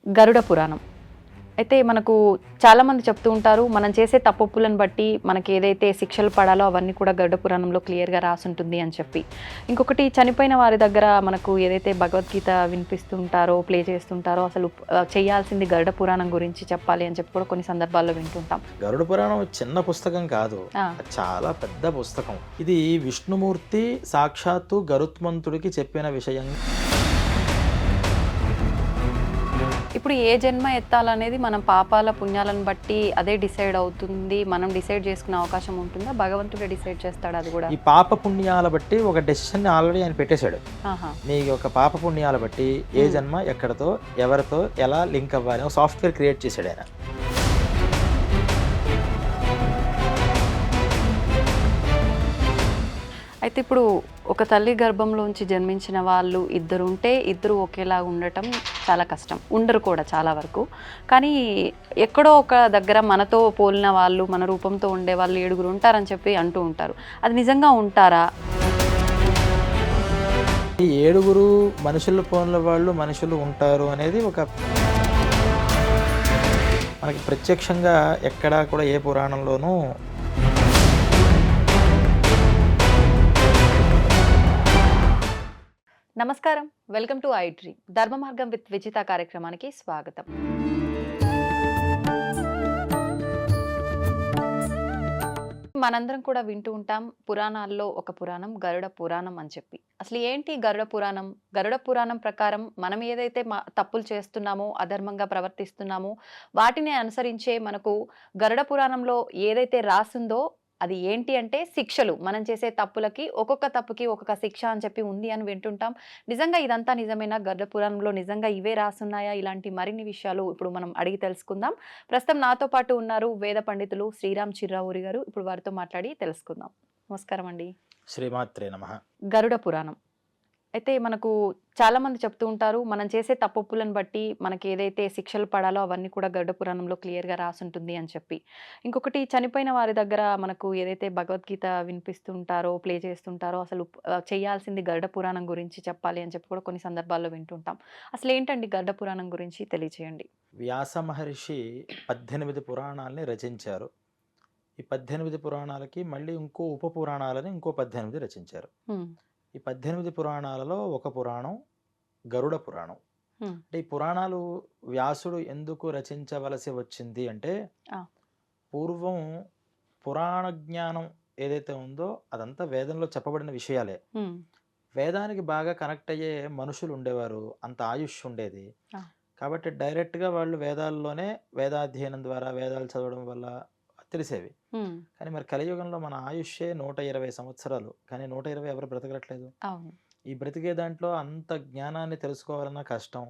గరుడ పురాణం. అయితే మనకు చాలామంది చెప్తూ ఉంటారు, మనం చేసే తప్పొప్పులను బట్టి మనకి ఏదైతే శిక్షలు పడాలో అవన్నీ కూడా గరుడ పురాణంలో క్లియర్‌గా రాసుంటుంది అని చెప్పి. ఇంకొకటి చనిపోయిన వారి దగ్గర మనకు ఏదైతే భగవద్గీత వినిపిస్తుంటారో, ప్లే చేస్తుంటారో అసలు చేయాల్సింది గరుడ పురాణం గురించి చెప్పాలి అని చెప్పి కూడా కొన్ని సందర్భాల్లో వింటుంటాం. గరుడ పురాణం చిన్న పుస్తకం కాదు, ఆ! అది చాలా పెద్ద పుస్తకం. ఇది విష్ణుమూర్తి సాక్షాత్తు గరుత్మంతుడికి చెప్పిన విషయం. ఇప్పుడు ఏ జన్మ ఎత్తాలనేది మనం పాపాల పుణ్యాలను బట్టి అదే డిసైడ్ అవుతుంది. మనం డిసైడ్ చేసుకునే అవకాశం ఉంటుందా? భగవంతుడే డిసైడ్ చేస్తాడా అది కూడా? ఈ పాప పుణ్యాల బట్టి ఒక డెసిషన్ ఆల్రెడీ ఆయన పెట్టేశాడు. ఆహా! నీ యొక్క పాప పుణ్యాల బట్టి ఏ జన్మ ఎక్కడితో ఎవరితో ఎలా లింక్ అవ్వాలి ఒక సాఫ్ట్వేర్ క్రియేట్ చేశాడు ఆయన. అయితే ఇప్పుడు ఒక తల్లి గర్భంలోంచి జన్మించిన వాళ్ళు ఇద్దరుంటే ఇద్దరు ఒకేలా ఉండటం చాలా కష్టం. ఉండరు కూడా చాలా వరకు. కానీ ఎక్కడో ఒక దగ్గర మనతో పోలిన వాళ్ళు, మన రూపంతో ఉండే వాళ్ళు 7 ఉంటారని చెప్పి అంటూ ఉంటారు. అది నిజంగా ఉంటారా? ఈ 7 మనుషుల పోలిన వాళ్ళు మనుషులు ఉంటారు అనేది ఒక మనకి ప్రత్యక్షంగా ఎక్కడా కూడా ఏ పురాణంలోనూ నమస్కారం. Welcome to I dream. ధర్మ మార్గం విత్ విజిత కార్యక్రమానికి స్వాగతం. మనందరం కూడా వింటూ ఉంటాం, పురాణాల్లో ఒక పురాణం గరుడ పురాణం అని చెప్పి. అసలు ఏంటి గరుడ పురాణం? గరుడ పురాణం ప్రకారం మనం ఏదైతే తప్పులు చేస్తున్నామో, అధర్మంగా ప్రవర్తిస్తున్నామో వాటిని అనుసరించే మనకు గరుడ పురాణంలో ఏదైతే రాసిందో అది ఏంటి అంటే శిక్షలు. మనం చేసే తప్పులకి ఒక్కొక్క తప్పుకి ఒక్కొక్క శిక్ష అని చెప్పి ఉంది అని వింటుంటాం. నిజంగా ఇదంతా నిజమేనా? గరుడ పురాణంలో నిజంగా ఇవే రాసున్నాయా? ఇలాంటి మరిన్ని విషయాలు ఇప్పుడు మనం అడిగి తెలుసుకుందాం. ప్రస్తుతం నాతో పాటు ఉన్నారు వేద పండితులు శ్రీరామ్ చిర్రావూరి గారు. ఇప్పుడు వారితో మాట్లాడి తెలుసుకుందాం. నమస్కారం అండి. శ్రీమాత్రే నమః. గరుడ పురాణం. అయితే మనకు చాలామంది చెప్తూ ఉంటారు, మనం చేసే తప్పొప్పులను బట్టి మనకి ఏదైతే శిక్షలు పడాలో అవన్నీ కూడా గరుడ పురాణంలో క్లియర్‌గా రాసుంటుంది అని చెప్పి. ఇంకొకటి చనిపోయిన వారి దగ్గర మనకు ఏదైతే భగవద్గీత వినిపిస్తుంటారో, ప్లే చేస్తుంటారో అసలు చేయాల్సింది గరుడ పురాణం గురించి చెప్పాలి అని చెప్పి కూడా కొన్ని సందర్భాల్లో వింటుంటాం. అసలేంటండి గరుడ పురాణం గురించి తెలియచేయండి? వ్యాస మహర్షి 18 పురాణాలని రచించారు. ఈ 18 పురాణాలకి మళ్ళీ ఇంకో ఉప పురాణాలని ఇంకో 18 రచించారు. ఈ 18 పురాణాలలో ఒక పురాణం గరుడ పురాణం. అంటే ఈ పురాణాలు వ్యాసుడు ఎందుకు రచించవలసి వచ్చింది అంటే, పూర్వం పురాణ జ్ఞానం ఏదైతే ఉందో అదంతా వేదంలో చెప్పబడిన విషయాలే. వేదానికి బాగా కనెక్ట్ అయ్యే మనుషులు ఉండేవారు, అంత ఆయుష్ ఉండేది. కాబట్టి డైరెక్ట్గా వాళ్ళు వేదాల్లోనే వేదాధ్యయనం ద్వారా వేదాలు చదవడం వల్ల తెలిసేవి. కానీ మరి కలియుగంలో మన ఆయుష్యే 120 సంవత్సరాలు. కానీ 120 ఎవరు బ్రతకట్లేదు. ఈ బ్రతికే దాంట్లో అంత జ్ఞానాన్ని తెలుసుకోవాలన్నా కష్టం.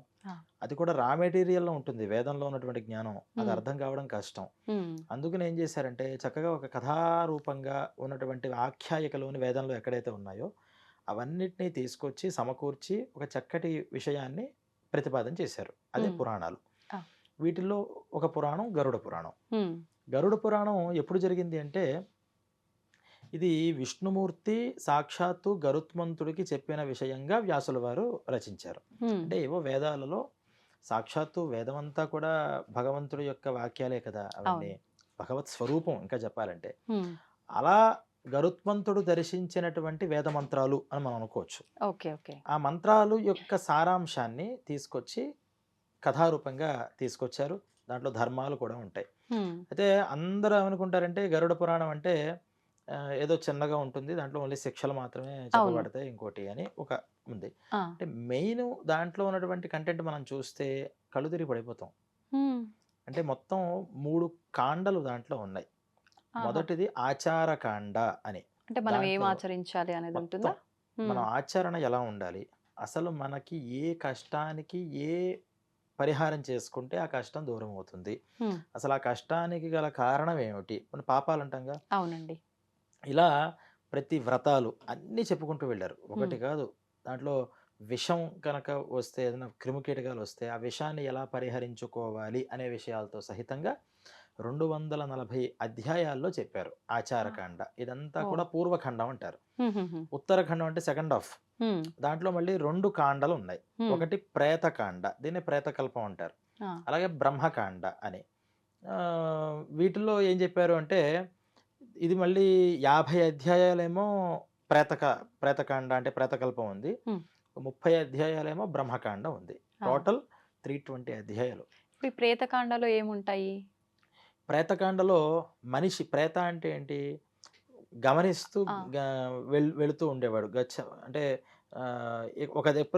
అది కూడా రా మెటీరియల్లో ఉంటుంది. వేదంలో ఉన్నటువంటి జ్ఞానం అది అర్థం కావడం కష్టం. అందుకని ఏం చేశారంటే, చక్కగా ఒక కథారూపంగా ఉన్నటువంటి ఆఖ్యాయికలోని వేదంలో ఎక్కడైతే ఉన్నాయో అవన్నిటినీ తీసుకొచ్చి సమకూర్చి ఒక చక్కటి విషయాన్ని ప్రతిపాదన చేశారు. అదే పురాణాలు. వీటిల్లో ఒక పురాణం గరుడ పురాణం. గరుడ పురాణం ఎప్పుడు జరిగింది అంటే, ఇది విష్ణుమూర్తి సాక్షాత్తు గరుత్మంతుడికి చెప్పిన విషయంగా వ్యాసుల వారు రచించారు. అంటే ఏవో వేదాలలో సాక్షాత్తు వేదమంతా కూడా భగవంతుడి యొక్క వాక్యాలే కదా, అవన్నీ భగవత్ స్వరూపం ఇంకా చెప్పాలంటే. అలా గరుత్మంతుడు దర్శించినటువంటి వేద మంత్రాలు అని మనం అనుకోవచ్చు. ఆ మంత్రాలు యొక్క సారాంశాన్ని తీసుకొచ్చి కథారూపంగా తీసుకొచ్చారు. దాంట్లో ధర్మాలు కూడా ఉంటాయి. అయితే అందరూ ఏమనుకుంటారంటే గరుడ పురాణం అంటే ఏదో చిన్నగా ఉంటుంది, దాంట్లో ఓన్లీ శిక్షలు మాత్రమే చెప్పబడతాయి ఇంకోటి అని ఒక ఉంది. అంటే మెయిన్ దాంట్లో ఉన్నటువంటి కంటెంట్ మనం చూస్తే కళ్ళు తిరిగి పడిపోతాం. అంటే మొత్తం 3 కాండలు దాంట్లో ఉన్నాయి. మొదటిది ఆచార కాండ అని. అంటే మనం ఏం ఆచరించాలి అనేది ఉంటుందా? మన ఆచరణ ఎలా ఉండాలి, అసలు మనకి ఏ కష్టానికి ఏ పరిహారం చేసుకుంటే ఆ కష్టం దూరం అవుతుంది, అసలు ఆ కష్టానికి గల కారణం ఏమిటి, మన పాపాలు అంటాంగా. అవునండి. ఇలా ప్రతి వ్రతాలు అన్నీ చెప్పుకుంటూ వెళ్ళారు. ఒకటి కాదు. దాంట్లో విషం కనుక వస్తే, ఏదైనా క్రిమికీటకాలు వస్తే ఆ విషాన్ని ఎలా పరిహరించుకోవాలి అనే విషయాలతో సహితంగా 240 అధ్యాయాల్లో చెప్పారు ఆచారకాండ. ఇదంతా కూడా పూర్వఖండం అంటారు. ఉత్తరఖండం అంటే సెకండ్ హాఫ్. దాంట్లో మళ్ళీ 2 కాండలు ఉన్నాయి. ఒకటి ప్రేతకాండ, దీన్ని ప్రేతకల్పం అంటారు. ఆ! అలాగే బ్రహ్మకాండ అని. వీటిల్లో ఏం చెప్పారు అంటే, ఇది మళ్ళీ 50 అధ్యాయాలేమో ప్రేతక ప్రేతకాండ అంటే ప్రేతకల్పం ఉంది. హ్మ్. 30 అధ్యాయాలేమో బ్రహ్మకాండ ఉంది. ఆ! టోటల్ 320 అధ్యాయాలు. ఇప్పుడు ఈ ప్రేతకాండలో ఏముంటాయి? ప్రేతకాండలో మనిషి ప్రేత అంటే ఏంటి? గమనిస్తూ ఆ! గా వెళుతూ ఉండేవాడు. అంటే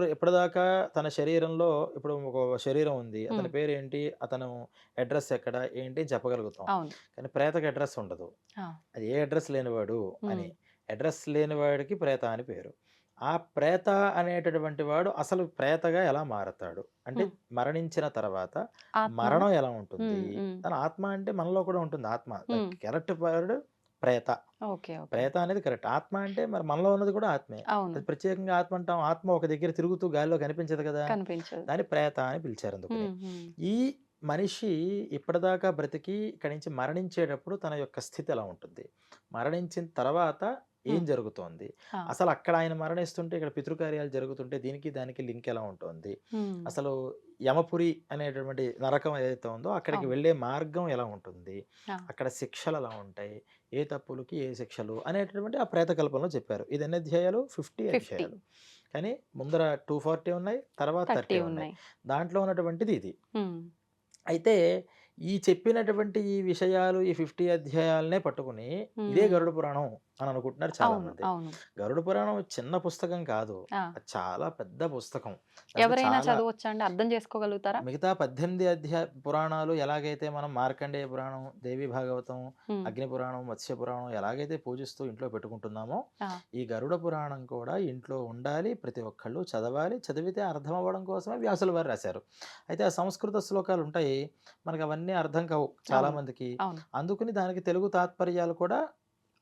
ఎప్పటిదాకా తన శరీరంలో ఇప్పుడు ఒక శరీరం ఉంది. హ్మ్. అతని పేరేంటి? అతను అడ్రెస్ ఎక్కడ? ఏంటి? అని చెప్పగలుగుతాం. అవును. కానీ ప్రేతకి అడ్రెస్ ఉండదు. ఆ! అది ఏ అడ్రెస్ లేనివాడు హ్మ్. అని. అడ్రెస్ లేనివాడికి ప్రేత అని పేరు. ఆ ప్రేత అనేటటువంటి వాడు అసలు ప్రేతగా ఎలా మారతాడు? అంటే హ్మ్. మరణించిన తర్వాత ఆత్మనా? మరణం ఎలా ఉంటుంది? హ్మ్. హ్మ్. తన ఆత్మ అంటే మనలో కూడా ఉంటుంది ఆత్మ. ద హ్మ్. కరెక్ట్ వర్డ్ ప్రేత. ఓకే. ఓకే. ప్రేత అనేది కరెక్ట్. ఆత్మ అంటే మరి మనలో ఉన్నది కూడా ఆత్మే. అవును. అది ప్రత్యేకంగా ఆత్మ అంటాం. ఆత్మ ఒక దగ్గర తిరుగుతూ గాలిలో కనిపించదు కదా! కనిపించదు. దాన్ని ప్రేత అని పిలిచారు అందుకని. హ్మ్. హ్మ్. ఈ మనిషి ఇప్పటిదాకా బ్రతికి ఇక్కడి నుంచి మరణించేటప్పుడు తన యొక్క స్థితి ఎలా ఉంటుంది? మరణించిన తర్వాత ఏం హ్మ్. జరుగుతోంది? ఆ! అసలు అక్కడ ఆయన మరణిస్తుంటే ఇక్కడ పితృకార్యాలు జరుగుతుంటే దీనికి దానికి లింక్ ఎలా ఉంటోంది? హ్మ్. అసలు యమపురి అనేటటువంటి నరకం ఏదైతే ఉందో అక్కడికి అవును. వెళ్ళే మార్గం ఎలా ఉంటుంది? ఆ! అక్కడ శిక్షలు ఎలా ఉంటాయి? ఏ తప్పులకి ఏ శిక్షలు అనేటటువంటి ఆ ప్రేత కల్పనలో చెప్పారు. ఇది ఎన్ని అధ్యాయాలు? 50 50, అధ్యాయాలు. కానీ ముందర 240 ఉన్నాయి. తర్వాత 30 30 ఉన్నాయి. ఉన్నాయి. దాంట్లో ఉన్నటువంటిది ఇది. హ్మ్. అయితే ఈ చెప్పినటువంటి ఈ విషయాలు ఈ 50 అధ్యాయాలనే పట్టుకొని ఇదే హ్మ్. గరుడ పురాణం అని అనుకుంటున్నారు అవును. చాలామంది. అవును. గరుడ పురాణం చిన్న పుస్తకం కాదు. ఆ! అది చాలా పెద్ద పుస్తకం. దాంట్లో ఎవరైనా చాలా చదవొచ్చా అండి? అర్థం చేసుకోగలుగుతారా? మిగతా 18 పురాణాలు ఎలాగైతే మనం మార్కండేయ పురాణం, దేవి భాగవతం, హ్మ్. అగ్ని పురాణం, మత్స్య పురాణం ఎలాగైతే పూజిస్తూ ఇంట్లో పెట్టుకుంటున్నామో, ఆ! ఈ గరుడ పురాణం కూడా ఇంట్లో ఉండాలి. ప్రతి ఒక్కళ్ళు చదవాలి. చదివితే అర్థం అవ్వడం కోసమే వ్యాసుల వారు రాశారు. అయితే ఆ సంస్కృత శ్లోకాలుంటాయి. మనకవన్నీ అర్థం కావు అవును. చాలామందికి. అవును. అందుకని దానికి తెలుగు తాత్పర్యాలు కూడా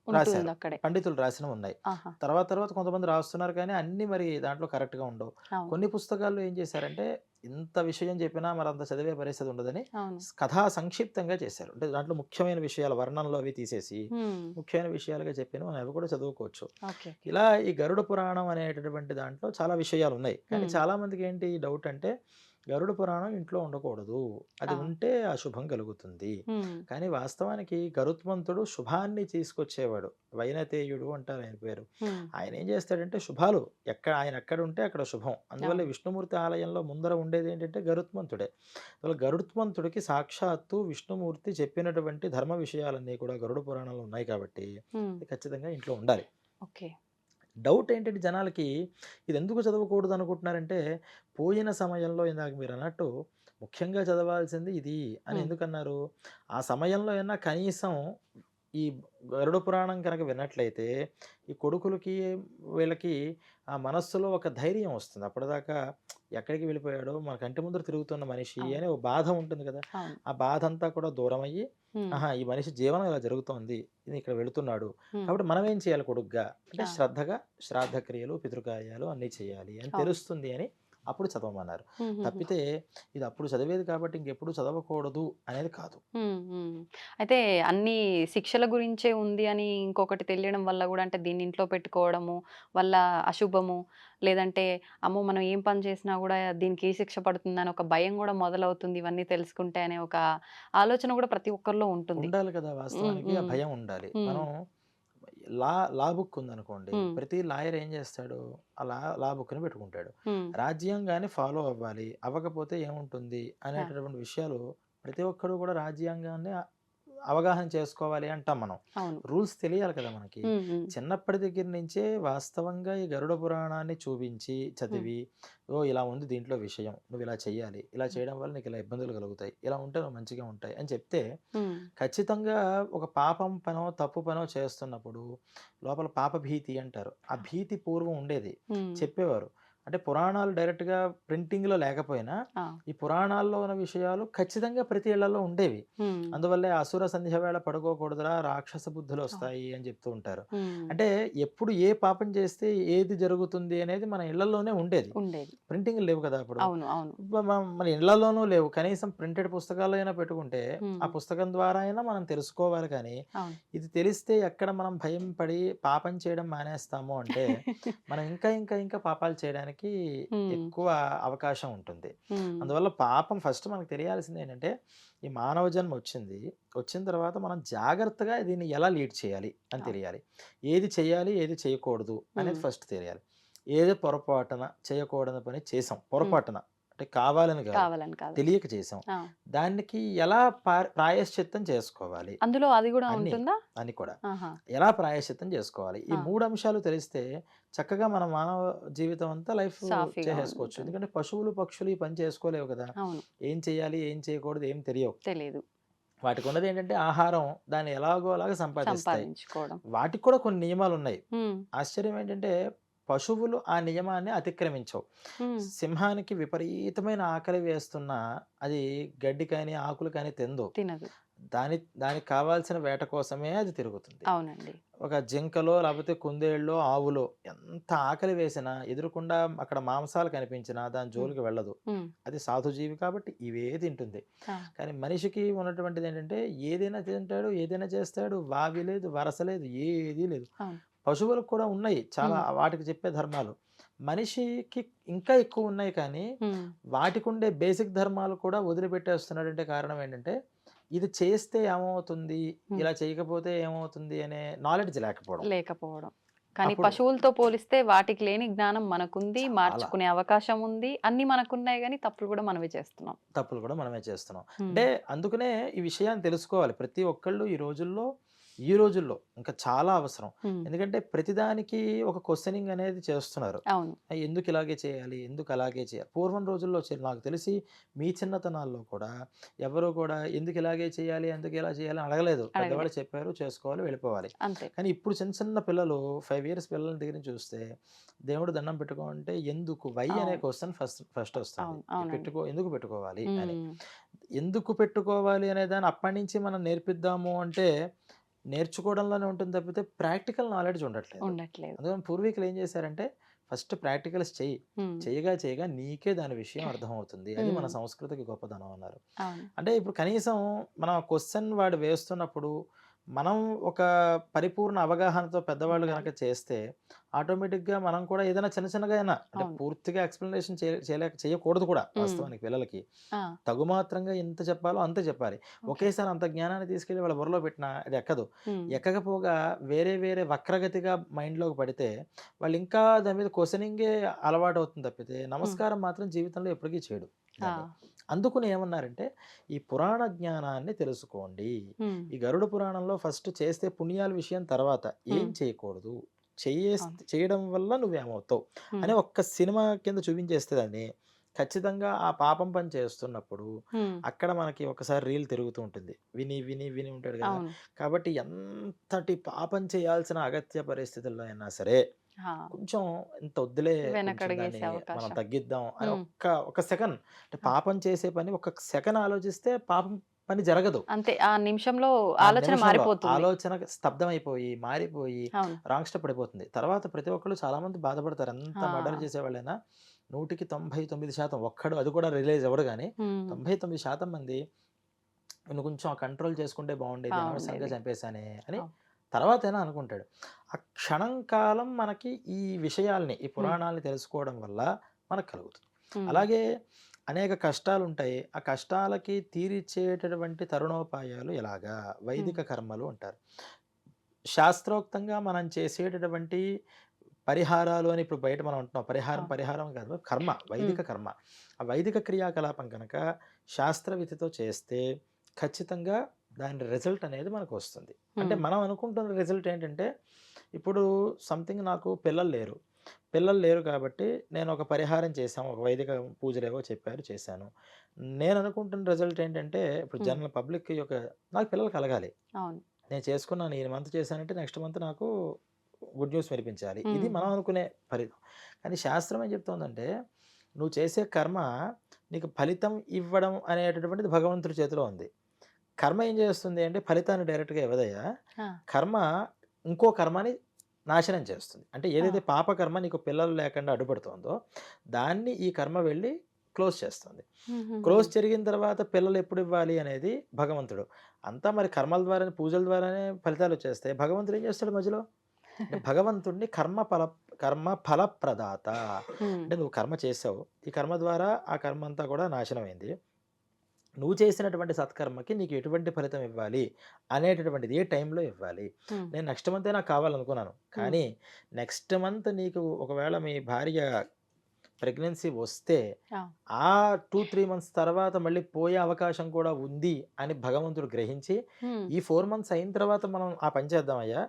రాశారు. ఉంటుందక్కడే. పండితులు రాసినవున్నాయి. ఆహా! తర్వాత కొంతమంది రాస్తున్నారు కానీ అన్నీ మరి దాంట్లో కరెక్ట్‌గా ఉండవు. అవును. కొన్ని పుస్తకాల్లో ఏం చేశారంటే, ఇంత విషయం చెప్పినా మరంత చదివే పరిస్థితి ఉండదని అవును. కథా సంక్షిప్తంగా చేశారు. అంటే దాంట్లో ముఖ్యమైన విషయాలు వర్ణనలు అవి తీసేసి, హ్మ్. ముఖ్యమైన విషయాలుగా చెప్పినవి అవి కూడా చదువుకోవచ్చు. ఓకే. ఓకే. ఇలా ఈ గరుడ పురాణం అనేటటువంటి దాంట్లో చాలా విషయాలున్నాయి. కానీ హ్మ్. చాలామందికి డౌట్ అంటే, గరుడ పురాణం ఇంట్లో ఉండకూడదు. అది ఆ! ఉంటే అశుభం కలుగుతుంది. హ్మ్. కానీ వాస్తవానికి గరుత్మంతుడు శుభాన్ని తీసుకొచ్చేవాడు. వైనతేయుడు అంటారు ఆయన పేరు. హ్మ్. ఆయన ఏం చేస్తాడంటే శుభాలు ఆయన ఎక్కడుంటే అక్కడ శుభం. అందువల్ల అవును. విష్ణుమూర్తి ఆలయంలో ముందర ఉండేదేంటంటే గరుత్మంతుడే. అసలు గరుత్మంతుడికి సాక్షాత్తు విష్ణుమూర్తి చెప్పినటువంటి ధర్మ విషయాలన్నీ కూడా గరుడ పురాణంలో ఉన్నాయి కాబట్టి, హ్మ్. అది ఖచ్చితంగా ఇంట్లో ఉండాలి. ఓకే. డౌట్ ఏంటంటే జనాలకి ఇదెందుకు చదవకూడదు అనుకుంటున్నారంటే, పోయిన సమయంలో ఇందాక మీరన్నట్టు ముఖ్యంగా చదవాల్సింది ఇది అని హ్మ్. ఎందుకన్నారు? ఆ సమయంలో అయినా కనీసం ఈ గరుడ పురాణం కనుక విన్నట్లయితే, ఈ కొడుకులకి, వీళ్ళకి ఆ మనస్సులో ఒక ధైర్యం వస్తుంది. అప్పటిదాకా ఎక్కడికి వెళ్ళిపోయాడో, మన కంటి ముందర తిరుగుతున్న మనిషి అవును. అనే ఒక బాధ ఉంటుంది కదా! అవును. ఆ బాధంతా కూడా దూరమయ్యి, హ్మ్. ఆహా! ఈ మనిషి జీవనం ఇలా జరుగుతోంది. ఈయన ఇక్కడ వెళుతున్నాడు. హ్మ్. కాబట్టి మనం ఏం చేయాలి కొడుగ్గా? అంటే ఆ! శ్రద్ధగా శ్రాద్ధ క్రియలు, పితృకార్యాలు అన్నీ చేయాలి అని అవును. తెలుస్తుంది అని అప్పుడు చదవమన్నారు. హుహుహు. తప్పితే ఇది అప్పుడు చదివేది కాబట్టి ఇంకెప్పుడు చదవకూడదు అనేది కాదు. హ్మ్. హ్మ్. అయితే అన్నీ శిక్షల గురించే ఉంది అని ఇంకొకటి తెలియడం వల్ల గూడా అంటే దీన్ని ఇంట్లో పెట్టుకోవడము వల్ల అశుభము, లేదంటే అమ్మో! మనం ఏం పని చేసినా గూడా దీనికి ఏ శిక్ష పడుతుందని ఒక భయం గూడా మొదలవుతుంది ఇవన్నీ తెలుసుకుంటే అనే ఒక ఆలోచన గూడా ప్రతి ఒక్కరిలో ఉంటుంది. ఉండాలి కదా! హ్మ్. వాస్తవానికి ఆ హ్మ్. భయం ఉండాలి. హ్మ్. మనం లా బుక్ ఉందనుకోండి. హ్మ్. ప్రతి లాయర్ ఏం చేస్తాడు? ఆ లా బుక్‌ని పెట్టుకుంటాడు. హ్మ్. రాజ్యాంగాన్ని ఫాలో అవ్వాలి. అవ్వకపోతే ఏముంటుంది? ఆ! అనేటటువంటి విషయాలు ప్రతి ఒక్కడు కూడా రాజ్యాంగాన్ని అవగాహన చేసుకోవాలి అంటాం మనం. అవును. రూల్స్ తెలియాలి కదా మనకి. హ్మ్. హ్మ్. చిన్నప్పటి దగ్గర నుంచే వాస్తవంగా ఈ గరుడ పురాణాన్ని చూపించి, హ్మ్. చదివి, ఓహ్! ఇలా ఉంది దీంట్లో విషయం. నువ్వు ఇలా చేయాలి. ఇలా హ్మ్. చేయడం వల్ల నీకు ఇలా ఇబ్బందులు కలుగుతాయి. ఇలా ఉంటే నువ్వు మంచిగా ఉంటాయి అని చెప్తే హ్మ్. ఖచ్చితంగా ఒక పాపం పనో, తప్పు పనో చేస్తున్నప్పుడు లోపల పాపభీతి అంటారు. ఆ భీతి పూర్వం ఉండేది. హ్మ్. చెప్పేవారు. అంటే పురాణాలు డైరెక్ట్‌గా ప్రింటింగ్‌లో లేకపోయినా, ఆ! ఈ పురాణాల్లో ఉన్న విషయాలు ఖచ్చితంగా ప్రతి ఇళ్లలో ఉండేవి. హ్మ్. అందువల్లే అసుర సంధ్య వేళ పడుకోకూడదురా రాక్షస అవును. బుద్ధులొస్తాయి అని చెప్తూ ఉంటారు. హ్మ్. అంటే ఎప్పుడు ఏ పాపం చేస్తే ఏది జరుగుతుంది అనేది మన ఇళ్లలోనే ఉండేది. ఉండేది. ప్రింటింగ్‌లు లేవు కదా అప్పుడు. అవును. అవును. మన ఇళ్లలోనూ లేవు. కనీసం ప్రింటెడ్ పుస్తకాలైనా పెట్టుకుంటే, ఆ హ్మ్. పుస్తకం ద్వారా అయినా మనం తెలుసుకోవాలి కానీ, అవును. ఇది తెలిస్తే ఎక్కడ మనం భయం పడి పాపం చేయడం మానేస్తాము అంటే, మనం ఇంకా పాపాలు చేయడానికి రావడానికి హ్మ్. ఎక్కువ అవకాశం ఉంటుంది. హ్మ్. అందువల్ల పాపం ఫస్ట్ మనకు తెలియాల్సింది ఏంటంటే, ఈ మానవ జన్మ వచ్చింది. వచ్చిన తర్వాత మనం జాగ్రత్తగా దీన్ని ఎలా లీడ్ చేయాలి అని అవును. తెలియాలి. ఏది చేయాలి, ఏది చేయకూడదు అనేది హ్మ్. ఫస్ట్ తెలియాలి. ఏది పొరపాటున చేయకూడని పని చేసాం. హ్మ్. పొరపాటున అంటే కావాలని కాదు. కావాలని కాదు. తెలియక చేసాం. ఆ! దానికి ఎలా ప్రాయశ్చిత్తం చేసుకోవాలి అందులో అది గూడా అన్నీ, ఉంటుందా? అని కూడా. ఆహా! ఎలా ప్రాయశ్చిత్తం చేసుకోవాలి. ఈ ఆ! 3 అంశాలు తెలిస్తే చక్కగా మన మానవ జీవితం అంతా లైఫ్ సాఫీగా చేసేసుకోవచ్చు. ఉంటుంది. ఎందుకంటే పశువులు, పక్షులు ఈ పని చేసుకోలేవు కదా! అవును. ఏం చేయాలి, ఏం చేయకూడదు ఏం తెలియవు. తెలీదు. వాటికున్నదేంటంటే ఆహారం, దాన్ని ఎలాగో అలాగా సంపాదిస్తాయి. సంపాదించుకోవడం. వాటికి కూడా కొన్ని నియమాలున్నాయి. హ్మ్. ఆశ్చర్యం ఏంటంటే పశువులు ఆ నియమాన్ని అతిక్రమించవు. హ్మ్. సింహానికి విపరీతమైన ఆకలి వేస్తున్నా అది గడ్డి కానీ, ఆకులు కానీ తినదు. తినదు. దానికి కావాల్సిన వేట కోసమే అది తిరుగుతుంది. అవునండి. ఒక జింకలో లేకపోతే కుందేళ్ళో, ఆవులో ఎంత ఆకలి వేసినా ఎదురుగుండా అక్కడ మాంసాలు కనిపించినా దాని హ్మ్. జోలికి వెళ్ళదు. హ్మ్. అది సాధుజీవి కాబట్టి ఇవే తింటుంది. ఆ! కానీ మనిషికి ఉన్నటువంటిదేంటంటే ఏదైనా తింటాడు, ఏదైనా చేస్తాడు. వావి లేదు, వరస లేదు, ఏదీ లేదు. అవును. పశువులకు కూడా ఉన్నాయి చాలా హ్మ్. వాటికి చెప్పే ధర్మాలు. మనిషికి ఇంకా ఎక్కువున్నాయి కానీ, హ్మ్. వాటికుండే బేసిక్ ధర్మాలు కూడా వదిలిపెట్టేస్తున్నాడంటే కారణం ఏంటంటే, ఇది చేస్తే ఏమవుతుంది? హ్మ్. ఇలా చేయకపోతే ఏమవుతుంది? అనే నాలెడ్జ్ లేకపోవడం. లేకపోవడం. కానీ అప్పుడు పశువులతో పోలిస్తే వాటికి లేని జ్ఞానం మనకుంది. చాలా మార్చుకునే అవకాశం ఉంది. అన్నీ మనకున్నాయి గానీ తప్పులు గూడా మనమే చేస్తున్నాం. తప్పులు కూడా మనమే చేస్తున్నాం. హ్మ్. అంటే అందుకనే ఈ విషయాన్ని తెలుసుకోవాలి. ప్రతి ఒక్కళ్ళు ఈ రోజుల్లో ఇంకా చాలా అవసరం. హ్మ్. ఎందుకంటే ప్రతిదానికి ఒక క్వెషనింగ్ అనేది చేస్తున్నారు. అవును. ఎందుకు ఇలాగే చేయాలి? ఎందుకు అలాగే చేయాలి? పూర్వం రోజుల్లో నాకు తెలిసి మీ చిన్నతనాల్లో కూడా ఎవరు కూడా ఎందుకు ఇలాగే చేయాలి? ఎందుకు ఇలా చేయాలి? అని అడగలేదు. అడగలే. పెద్దవాళ్ళు చెప్పారు చేసుకోవాలి వెళ్ళిపోవాలి. అంతే. కానీ ఇప్పుడు చిన్న చిన్న పిల్లలు 5 ఇయర్స్ పిల్లల దగ్గర నుంచి చూస్తే దేవుడు దండం పెట్టుకో అంటే ఎందుకు? వై అనే అవును. క్వెషన్ ఫస్ట్ వస్తుంది. అవును. అవునండి. ఎందుకు పెట్టుకోవాలి అని. హ్మ్. ఎందుకు పెట్టుకోవాలి అనే దాన్ని అప్పటినుంచి మనం నేర్పిద్దాము అంటే నేర్చుకోవడంలోనే ఉంటుంది తప్పితే ప్రాక్టికల్ నాలెడ్జ్ ఉండట్లేదు. ఉండట్లేదు. అందుకని పూర్వీకులు ఏం చేశారంటే ఫస్ట్ ప్రాక్టికల్స్ చెయ్యి. హ్మ్. చేయగా నీకే దాని విషయం అర్థమవుతుంది. అది మన హ్మ్. సంస్కృతికి గొప్పతనం అన్నారు. అవును. అంటే ఇప్పుడు కనీసం మనం ఆ క్వెషన్ వాడు వేస్తున్నప్పుడు మనం ఒక పరిపూర్ణ అవగాహనతో పెద్దవాళ్ళు ఉండాలి. గనక చేస్తే ఆటోమేటిక్‌గా మనం కూడా ఏదైనా చిన్న చిన్నగా అయినా అంటే అవును. పూర్తిగా ఎక్స్‌ప్లనేషన్ చేయకూడదు కూడా హ్మ్. వాస్తవానికి పిల్లలకి. ఆ! తగుమాత్రంగా ఎంత చెప్పాలో అంతే చెప్పాలి. ఓకే. ఒకేసారి అంత జ్ఞానాన్ని తీసుకెళ్ళి వాళ్ళ బుర్రలో పెట్టినా అది ఎక్కదు. హ్మ్. ఎక్కకపోగా వేరే వేరే వక్రగతిగా మైండ్‌లోకి పడితే వాళ్ళు ఇంకా దాని మీద క్వెషనింగే అలవాటవుతుంది తప్పితే హ్మ్. నమస్కారం మాత్రం జీవితంలో ఎప్పటికీ చేయడు ఆ! దాన్ని. అందుకని ఏమన్నారంటే ఈ పురాణ జ్ఞానాన్ని తెలుసుకోండి. హ్మ్. ఈ గరుడ పురాణంలో ఫస్ట్ చేస్తే పుణ్యాల విషయం తర్వాత ఏం హ్మ్. చేయకూడదు. అవును. చేయడం వల్ల నువ్వేమవుతావు హ్మ్. అని ఒక్క సినిమా కింద చూపించేస్తే దాన్ని ఖచ్చితంగా ఆ పాపం పని చేస్తున్నప్పుడు హ్మ్. అక్కడ మనకి ఒకసారి రీల్ తిరుగుతూ ఉంటుంది. విని ఉంటాడు గదా! అవును. కాబట్టి ఎంతటి పాపం చేయాల్సిన అగత్య పరిస్థితుల్లో అయినా సరే, ఆ! కొంచెం ఇంత వద్దులే కొంచెం వెనకడుగేసే దాన్ని మనం అవకాశం. తగ్గిద్దాం అని హ్మ్. ఒక సెకన్ అంటే ఆ! పాపం చేసే పని ఒక సెకన్ ఆలోచిస్తే పాపం పని జరగదు. అంతే. ఆ నిమిషంలో ఆ ఆలోచన నిమిషంలో మారిపోతుంది. ఆలోచన స్తబ్దమైపోయి, మారిపోయి అవును. రాంగ్ స్టెప్ పడిపోతుంది. తర్వాత ప్రతి ఒక్కళ్ళు చాలామంది బాధపడతారు. ఎంత మర్డర్ ఆ! చేసేవాళ్ళైనా 100కి 99% ఒక్కడు అది కూడా రియలైజ్ అవ్వడు గానీ, హ్మ్. 99% మంది నేను కొంచెం కంట్రోల్ చేసుకుంటే బాగుండేది. అనవసరంగా బావుండేది. చంపేశానే అని అవును. తర్వాతైనా అనుకుంటాడు. ఆ క్షణం కాలం మనకి ఈ విషయాల్ని, ఈ హ్మ్. పురాణాల్ని తెలుసుకోవడం వల్ల మనకు కలుగుతుంది. హ్మ్. అలాగే అనేక కష్టాలుంటాయి. ఆ కష్టాలకి తీరిచ్చేటటువంటి తరుణోపాయాలు ఎలాగా? హ్మ్. వైదిక కర్మలు అంటారు. శాస్త్రోక్తంగా మనం చేసేటటువంటి పరిహారాలు అని ఇప్పుడు బయట మనం అంటున్నాం. అవును. పరిహారం కాదు. కర్మ, హ్మ్. వైదిక కర్మ. ఆ వైదిక క్రియాకలాపం గనక శాస్త్రవిధితో చేస్తే ఖచ్చితంగా దాని రిజల్ట్ అనేది మనకొస్తుంది. అంటే హ్మ్. మనం అనుకుంటున్న రిజల్ట్ ఏంటంటే, ఇప్పుడు సంథింగ్ నాకు పిల్లలు లేరు. పిల్లలు లేరు కాబట్టి నేను ఒక పరిహారం చేశాం. ఒక వైదిక పూజలేవో చెప్పారు చేశాను. నేను అనుకుంటున్న రిజల్ట్ ఏంటంటే, ఇప్పుడు హ్మ్. జనరల్ పబ్లిక్‌కి నాకు పిల్లలు కలగాలి. అవును. నేను చేసుకున్నాను. ఈ మంత్ చేశానంటే నెక్స్ట్ మంత్ నాకు గుడ్ న్యూస్ వినిపించాలి. ఇది హ్మ్. మనం అనుకునే కానీ శాస్త్రం ఏం చెప్తోందంటే, నువ్వు చేసే కర్మ నీకు ఫలితం ఇవ్వడం అనేటటువంటిది భగవంతుడి చేతిలో ఉంది. కర్మ ఏం చేస్తుంది అంటే ఫలితాన్ని డైరెక్ట్‌గా ఇవ్వదయ్యా. ఆ! కర్మ ఇంకో కర్మని నాశనం చేస్తుంది. అంటే ఆ! ఏదైతే పాపకర్మ నీకు పిల్లలు లేకుండా అడ్డుపడుతోందో, దాన్ని ఈ కర్మ వెళ్లి క్లోజ్ చేస్తుంది. హుహుహు. క్లోజ్ జరిగిన తర్వాత పిల్లలు ఎప్పుడు ఇవ్వాలి అనేది భగవంతుడు. అంతా మరి కర్మల ద్వారానే, పూజల ద్వారానే ఫలితాలొచ్చేస్తాయి. భగవంతుడు ఏం చేస్తాడు మధ్యలో? అంటే భగవంతుడిని కర్మ ఫల ప్రదాత. హ్మ్. అంటే నువ్వు కర్మ చేసావు. ఈ కర్మ ద్వారా ఆ కర్మ అంతా కూడా నాశనమైంది. నువ్వు చేసినటువంటి సత్కర్మకి నీకు ఎటువంటి ఫలితం ఇవ్వాలి అనేటటువంటిది ఏ టైంలో ఇవ్వాలి. హ్మ్. నేను నెక్స్ట్ మంతే నాకు కావాలనుకున్నాను. హ్మ్. కానీ నెక్స్ట్ మంత్ నీకు ఒకవేళ మీ భార్య ప్రెగ్నెన్సీ వస్తే ఆ! ఆ 2, 3 మంత్స్ తర్వాత మళ్ళీ పోయే అవకాశం కూడా ఉంది అని భగవంతుడు గ్రహించి, హ్మ్. ఈ 4 మంత్స్ అయిన తర్వాత మనం ఆ పని చేద్దామయ్యా!